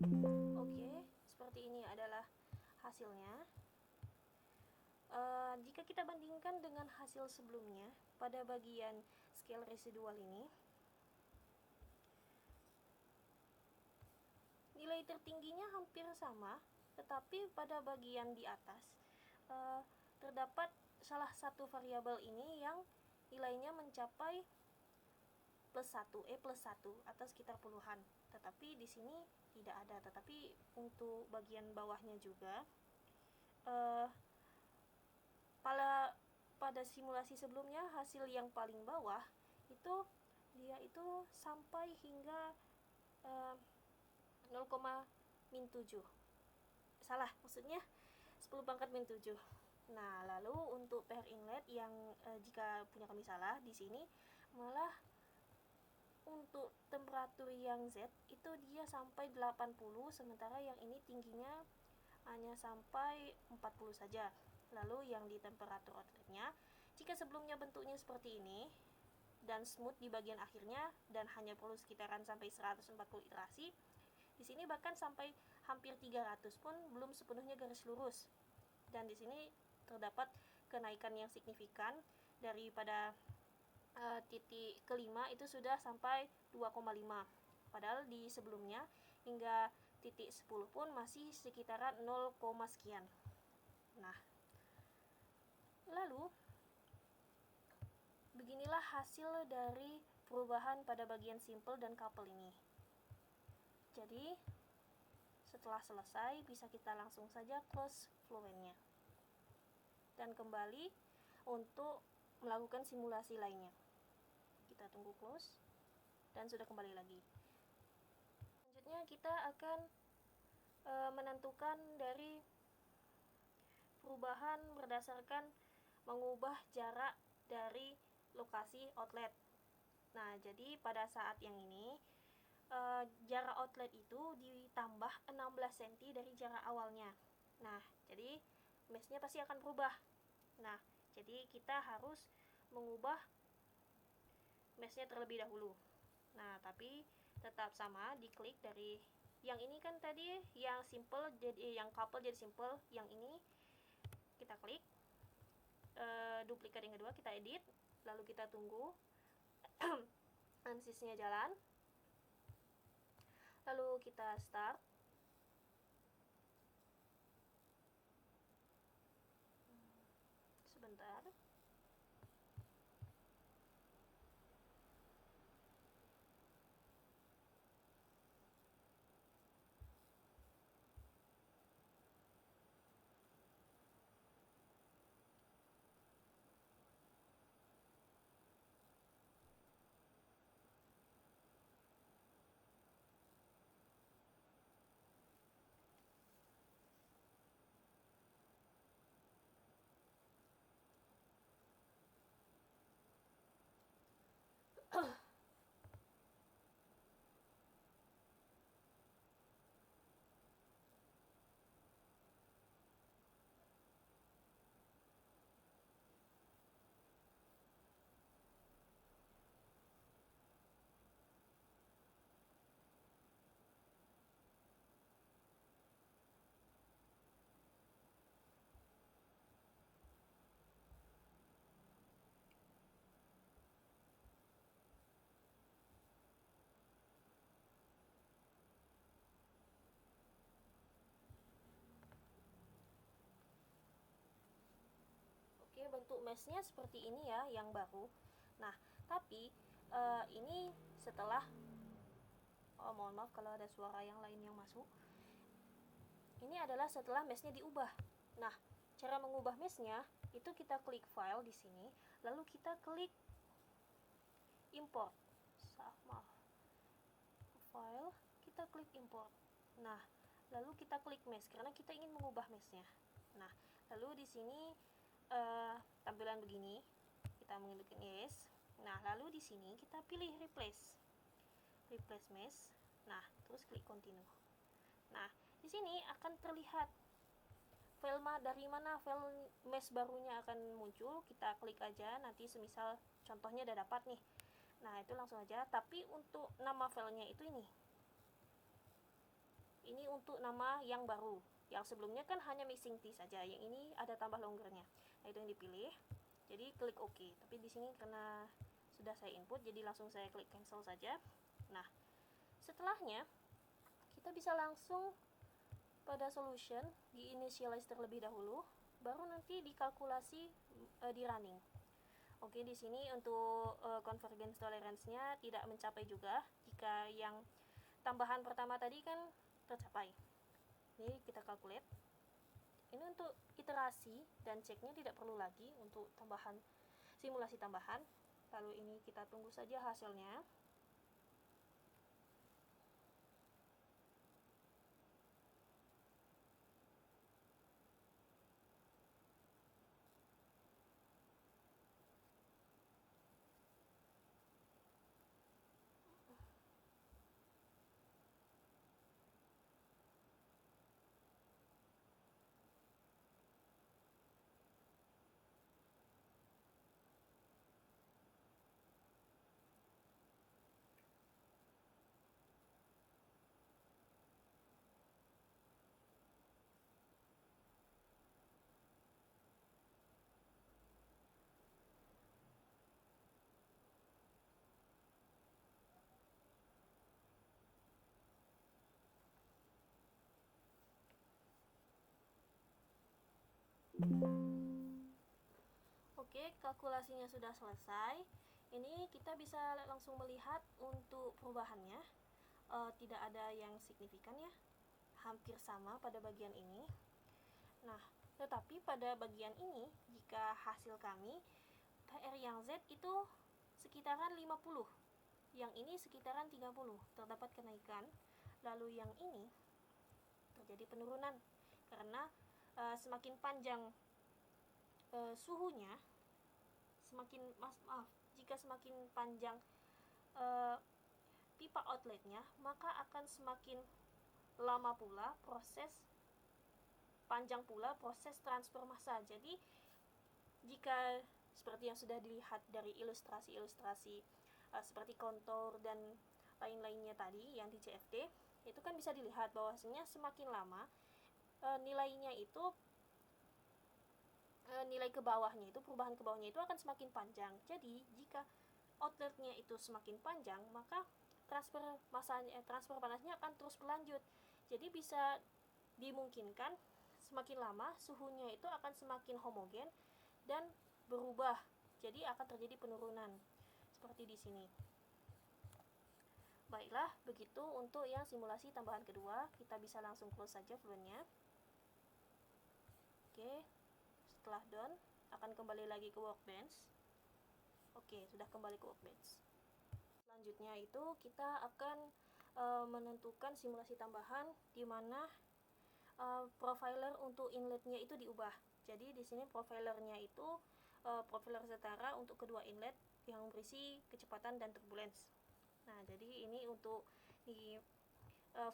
Oke, seperti ini adalah hasilnya. Jika kita bandingkan dengan hasil sebelumnya pada bagian scale residual ini, nilai tertingginya hampir sama, tetapi pada bagian di atas terdapat salah satu variabel ini yang nilainya mencapai plus 1 atau sekitar puluhan. Tetapi di sini tidak ada. Tetapi untuk bagian bawahnya juga, pada simulasi sebelumnya hasil yang paling bawah itu dia itu sampai hingga 0,-7. Salah, maksudnya 10 pangkat min 7. Nah, lalu untuk pH inlet yang jika punya kami salah di sini malah untuk temperatur yang Z itu dia sampai 80, sementara yang ini tingginya hanya sampai 40 saja. Lalu yang di temperatur outletnya, jika sebelumnya bentuknya seperti ini dan smooth di bagian akhirnya dan hanya perlu sekitaran sampai 140 iterasi, di sini bahkan sampai hampir 300 pun belum sepenuhnya garis lurus. Dan di sini terdapat kenaikan yang signifikan daripada titik kelima itu sudah sampai 2,5, padahal di sebelumnya hingga titik 10 pun masih sekitaran 0, sekian. Nah, lalu beginilah hasil dari perubahan pada bagian simple dan couple ini. Jadi setelah selesai bisa kita langsung saja close Fluentnya dan kembali untuk melakukan simulasi lainnya. Kita tunggu close dan sudah kembali lagi. Selanjutnya kita akan menentukan dari perubahan berdasarkan mengubah jarak dari lokasi outlet. Nah, jadi pada saat yang ini jarak outlet itu ditambah 16 cm dari jarak awalnya. Nah, jadi meshnya pasti akan berubah. Nah, jadi kita harus mengubah meshnya terlebih dahulu. Nah, tapi tetap sama, diklik dari yang ini kan tadi yang simple jadi yang couple jadi simple, yang ini kita klik, duplikat yang kedua kita edit, lalu kita tunggu ansysnya jalan, lalu kita start. Sebentar. Oke, bentuk meshnya seperti ini ya, yang baru. Nah, tapi ini setelah, mohon maaf kalau ada suara yang lain yang masuk. Ini adalah setelah meshnya diubah. Nah, cara mengubah meshnya itu kita klik file di sini, lalu kita klik import. Maaf. File, kita klik import. Nah, lalu kita klik mesh karena kita ingin mengubah meshnya. Nah, lalu di sini tampilan begini, kita mengetikkan yes. Nah, lalu di sini kita pilih replace mesh. Nah, terus klik continue. Nah, di sini akan terlihat file dari mana file mesh barunya akan muncul. Kita klik aja, nanti semisal contohnya udah dapat nih. Nah, itu langsung aja. Tapi untuk nama filenya itu ini untuk nama yang baru. Yang sebelumnya kan hanya missing T saja, yang ini ada tambah longernya. Nah, itu yang dipilih. Jadi klik OK. Tapi di sini karena sudah saya input, jadi langsung saya klik cancel saja. Nah, setelahnya kita bisa langsung pada solution di initialize terlebih dahulu, baru nanti dikalkulasi di running. Oke, di sini untuk convergence tolerance-nya tidak mencapai juga jika yang tambahan pertama tadi kan tercapai. Ini kita calculate. Ini untuk iterasi dan ceknya tidak perlu lagi untuk tambahan simulasi tambahan. Lalu ini kita tunggu saja hasilnya. Oke, kalkulasinya sudah selesai. Ini kita bisa langsung melihat untuk perubahannya. Tidak ada yang signifikan ya. Hampir sama pada bagian ini. Nah, tetapi pada bagian ini, jika hasil kami PR yang Z itu sekitaran 50. Yang ini sekitaran 30. Terdapat kenaikan. Lalu yang ini terjadi penurunan. Karena semakin panjang suhunya, jika semakin panjang pipa outletnya, maka akan semakin lama pula panjang pula proses transfer massa. Jadi jika seperti yang sudah dilihat dari ilustrasi-ilustrasi seperti kontur dan lain-lainnya tadi yang di CFD, itu kan bisa dilihat bahwasanya semakin lama nilainya itu nilai ke bawahnya itu, perubahan ke bawahnya itu akan semakin panjang. Jadi jika outletnya itu semakin panjang, maka transfer panasnya akan terus berlanjut. Jadi bisa dimungkinkan semakin lama suhunya itu akan semakin homogen dan berubah. Jadi akan terjadi penurunan seperti di sini. Baiklah, begitu untuk yang simulasi tambahan kedua. Kita bisa langsung close saja fluentnya. Oke, setelah done akan kembali lagi ke workbench. Oke, sudah kembali ke workbench. Selanjutnya itu kita akan menentukan simulasi tambahan di mana profiler untuk inletnya itu diubah. Jadi di sini profilernya itu profiler setara untuk kedua inlet yang berisi kecepatan dan turbulence. Nah, jadi ini untuk di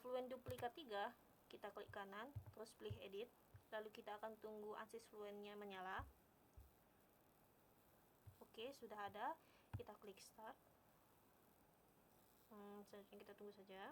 Fluent Duplicate 3, kita klik kanan, terus pilih edit, lalu kita akan tunggu ANSYS Fluentnya menyala. Oke, sudah ada, kita klik start. Selanjutnya kita tunggu saja.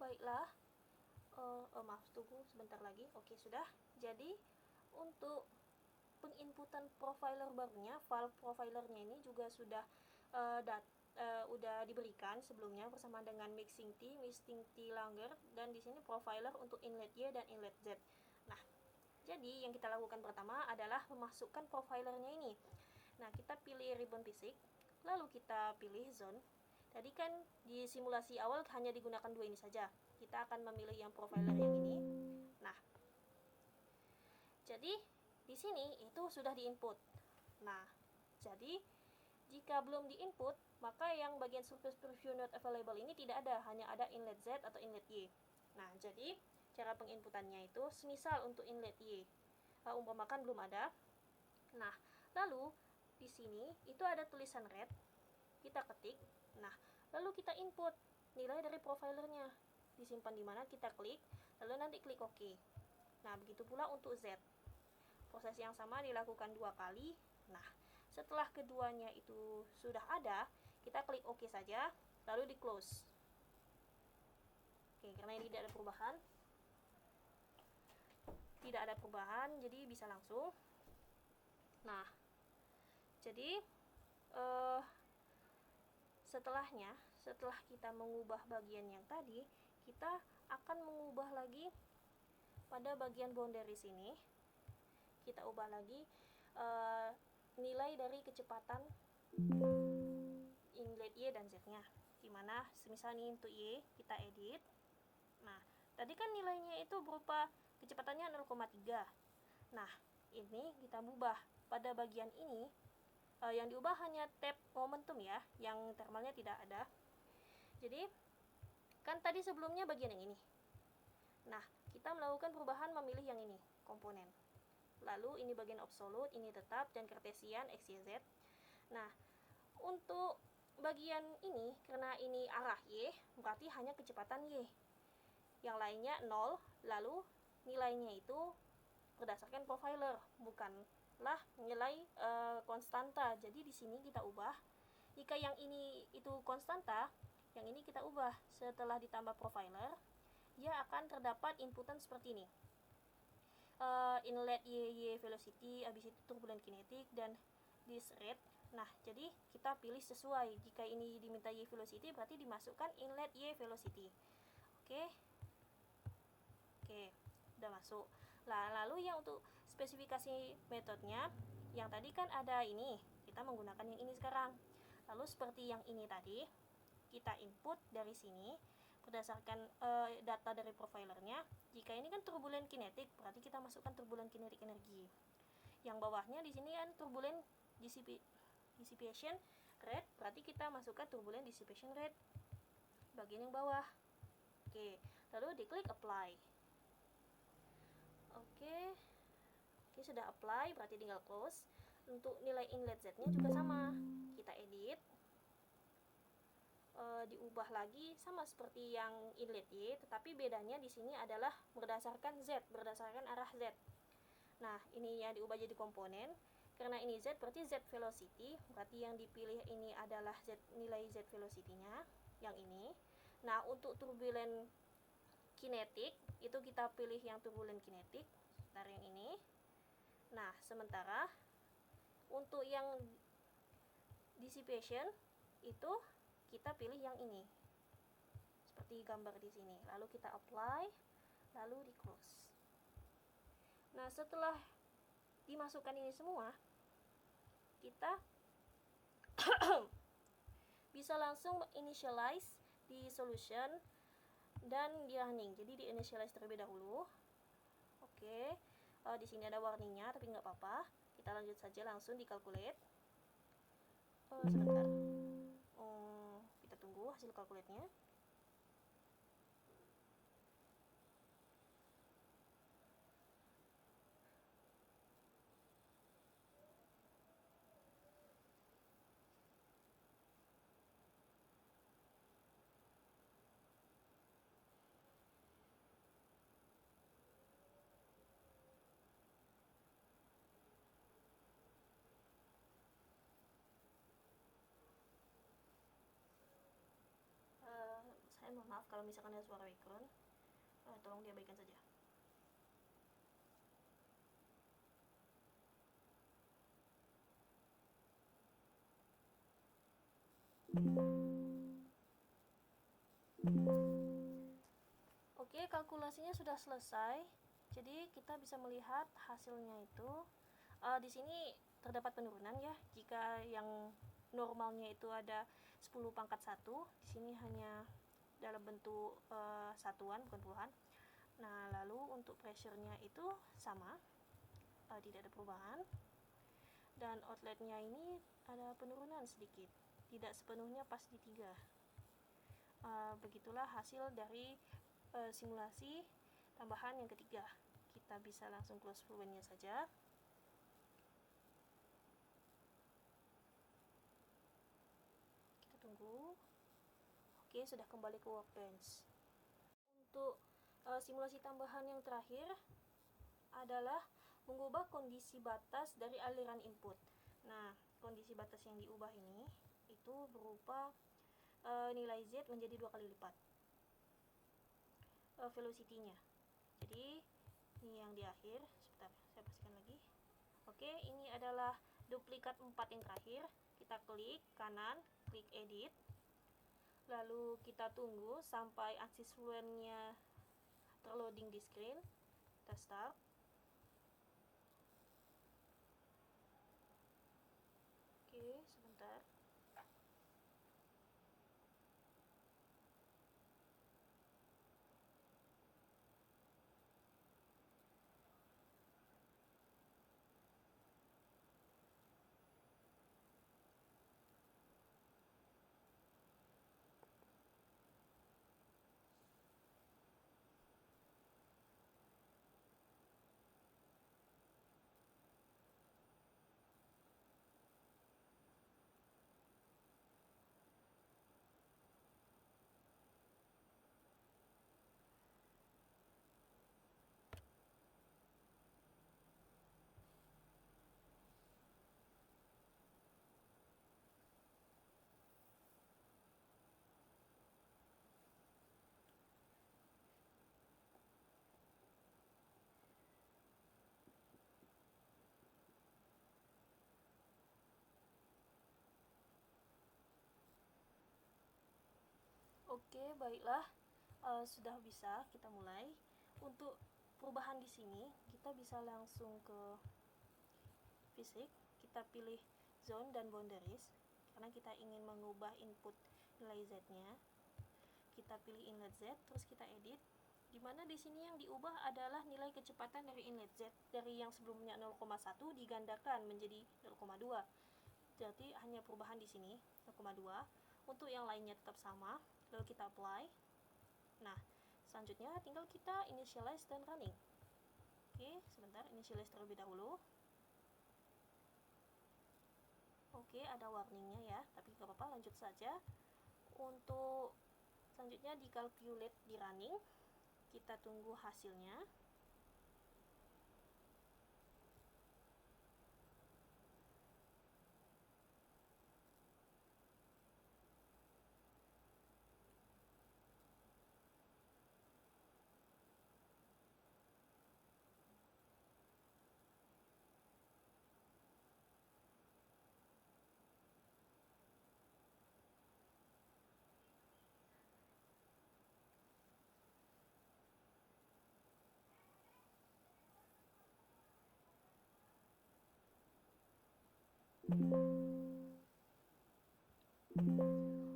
Baiklah, Maaf, tunggu sebentar lagi. Oke, sudah. Jadi untuk penginputan profiler barunya, file profilernya ini juga sudah udah diberikan sebelumnya bersama dengan mixing T Langer, dan di sini profiler untuk inlet Y dan inlet Z. Nah, jadi yang kita lakukan pertama adalah memasukkan profilernya ini. Nah, kita pilih ribbon physics, lalu kita pilih zone. Tadi kan di simulasi awal hanya digunakan dua ini saja. Kita akan memilih yang profiler yang ini. Nah, jadi di sini itu sudah diinput. Nah, jadi jika belum diinput, maka yang bagian surface preview not available ini tidak ada, hanya ada inlet Z atau inlet Y. Nah, jadi cara penginputannya itu semisal untuk inlet Y, umpamakan belum ada. Nah, lalu di sini itu ada tulisan red, kita ketik. Nah, lalu kita input nilai dari profilernya, disimpan di mana, kita klik, lalu nanti klik OK. Nah, begitu pula untuk Z. Proses yang sama dilakukan 2 kali. Nah, setelah keduanya itu sudah ada, kita klik OK saja, lalu di close. Oke, karena ini tidak ada perubahan. Tidak ada perubahan, jadi bisa langsung. Nah, jadi setelah kita mengubah bagian yang tadi, kita akan mengubah lagi pada bagian boundary sini. Kita ubah lagi nilai dari kecepatan inlet Y dan Z nya, dimana semisal ini untuk Y kita edit. Nah, tadi kan nilainya itu berupa kecepatannya 0,3. Nah, ini kita ubah pada bagian ini. Yang diubah hanya tab momentum ya, yang thermalnya tidak ada. Jadi kan tadi sebelumnya bagian yang ini. Nah, kita melakukan perubahan memilih yang ini, komponen. Lalu ini bagian absolute, ini tetap, dan Cartesian X, Y, Z. Nah, untuk bagian ini, karena ini arah Y, berarti hanya kecepatan Y. Yang lainnya 0, lalu nilainya itu berdasarkan profiler, bukanlah nilai konstanta. Jadi di sini kita ubah. Jika yang ini itu konstanta, yang ini kita ubah. Setelah ditambah profiler, dia akan terdapat inputan seperti ini. Inlet Y velocity, habis itu turbulent kinetic, dan this rate. Nah, jadi kita pilih sesuai. Jika ini diminta Y velocity, berarti dimasukkan inlet Y velocity. Oke, udah masuk. Nah, lalu yang untuk spesifikasi metodenya, yang tadi kan ada ini, kita menggunakan yang ini sekarang. Lalu seperti yang ini tadi, kita input dari sini berdasarkan data dari profilernya. Jika ini kan turbulent kinetic, berarti kita masukkan turbulent kinetic energi. Yang bawahnya di sini kan turbulent dissipation rate, berarti kita masukkan turbulent dissipation rate bagian yang bawah. Oke, lalu diklik apply. Oke, sudah apply, berarti tinggal close. Untuk nilai inlet Z-nya juga sama, kita edit. Diubah lagi sama seperti yang inlet Y, tetapi bedanya di sini adalah berdasarkan Z, berdasarkan arah Z. Nah, ini ya diubah jadi komponen. Karena ini Z, berarti Z velocity, berarti yang dipilih ini adalah Z, nilai Z velocity-nya, yang ini. Nah, untuk turbulent kinetic, itu kita pilih yang turbulent kinetic, sebentar yang ini. Nah, sementara untuk yang dissipation, itu kita pilih yang ini, seperti gambar di sini. Lalu kita apply, lalu di close. Nah, setelah dimasukkan ini semua, kita bisa langsung initialize di solution dan di running. Jadi di initialize terlebih dahulu. Oke, di sini ada warningnya, tapi nggak apa-apa. Kita lanjut saja langsung di calculate. Sebentar. Kita tunggu hasil calculate-nya. Saya mohon maaf kalau misalkan ada suara background. tolong diabaikan saja. Oke, kalkulasinya sudah selesai. Jadi kita bisa melihat hasilnya itu di sini terdapat penurunan ya. Jika yang normalnya itu ada 10 pangkat 1, di sini hanya dalam bentuk satuan bukan puluhan. Nah, lalu untuk pressure-nya itu sama, tidak ada perubahan. Dan outletnya ini ada penurunan sedikit, tidak sepenuhnya pas di 3. Begitulah hasil dari simulasi tambahan yang ketiga. Kita bisa langsung close fluentnya saja. Kita tunggu. Oke, sudah kembali ke workbench. Untuk simulasi tambahan yang terakhir adalah mengubah kondisi batas dari aliran input. Nah, kondisi batas yang diubah ini itu berupa nilai Z menjadi 2 kali lipat velocity-nya. Jadi ini yang di akhir, sebentar saya pastikan lagi. Oke, ini adalah duplikat 4 yang terakhir. Kita klik kanan, klik edit, lalu kita tunggu sampai ANSYS Fluent-nya terloading di screen. Kita start. Oke, sebentar. Oke, baiklah. Sudah bisa kita mulai. Untuk perubahan di sini, kita bisa langsung ke fisik. Kita pilih zone dan boundaries karena kita ingin mengubah input nilai Z-nya. Kita pilih inlet Z, terus kita edit. Dimana di sini yang diubah adalah nilai kecepatan dari inlet Z, dari yang sebelumnya 0,1 digandakan menjadi 0,2. Jadi hanya perubahan di sini 0,2. Untuk yang lainnya tetap sama. Lalu kita apply. Nah, selanjutnya tinggal kita initialize dan running. Oke, sebentar, initialize terlebih dahulu. Oke, ada warningnya ya, tapi gak apa-apa, lanjut saja. Untuk selanjutnya di calculate di running, kita tunggu hasilnya.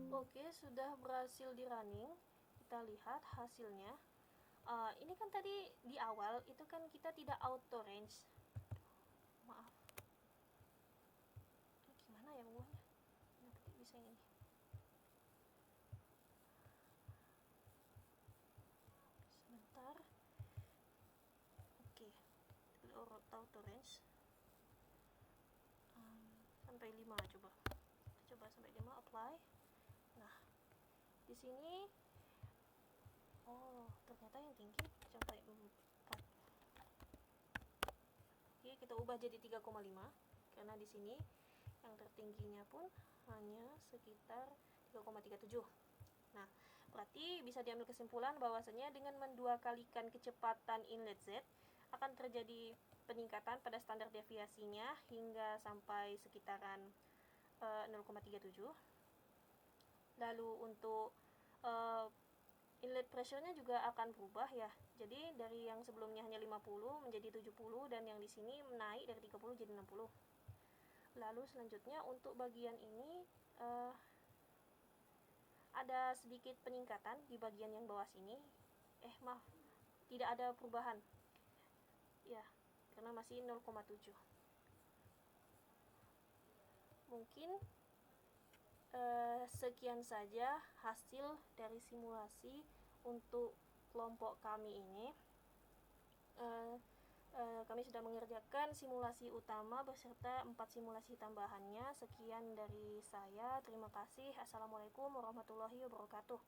Oke, sudah berhasil di running. Kita lihat hasilnya. Ini kan tadi di awal itu kan kita tidak auto range. Maaf. Gimana ya buahnya? Nanti bisa ini. Sebentar. Oke. Auto range. Sampai 5 coba. Coba sampai 5 apply. Nah, di sini ternyata yang tinggi sampai 4. Oke, kita ubah jadi 3,5 karena di sini yang tertingginya pun hanya sekitar 3,37. Nah, Berarti bisa diambil kesimpulan bahwasanya dengan mendua kalikan kecepatan inlet Z akan terjadi peningkatan pada standar deviasinya hingga sampai sekitaran 0,37. Lalu untuk inlet pressure-nya juga akan berubah ya. Jadi dari yang sebelumnya hanya 50 menjadi 70 dan yang di sini naik dari 30 jadi 60. Lalu selanjutnya untuk bagian ini ada sedikit peningkatan di bagian yang bawah sini. Maaf, tidak ada perubahan. Ya, karena masih 0,7. Mungkin sekian saja hasil dari simulasi untuk kelompok kami ini. Kami sudah mengerjakan simulasi utama beserta 4 simulasi tambahannya. Sekian dari saya. Terima kasih. Assalamualaikum warahmatullahi wabarakatuh.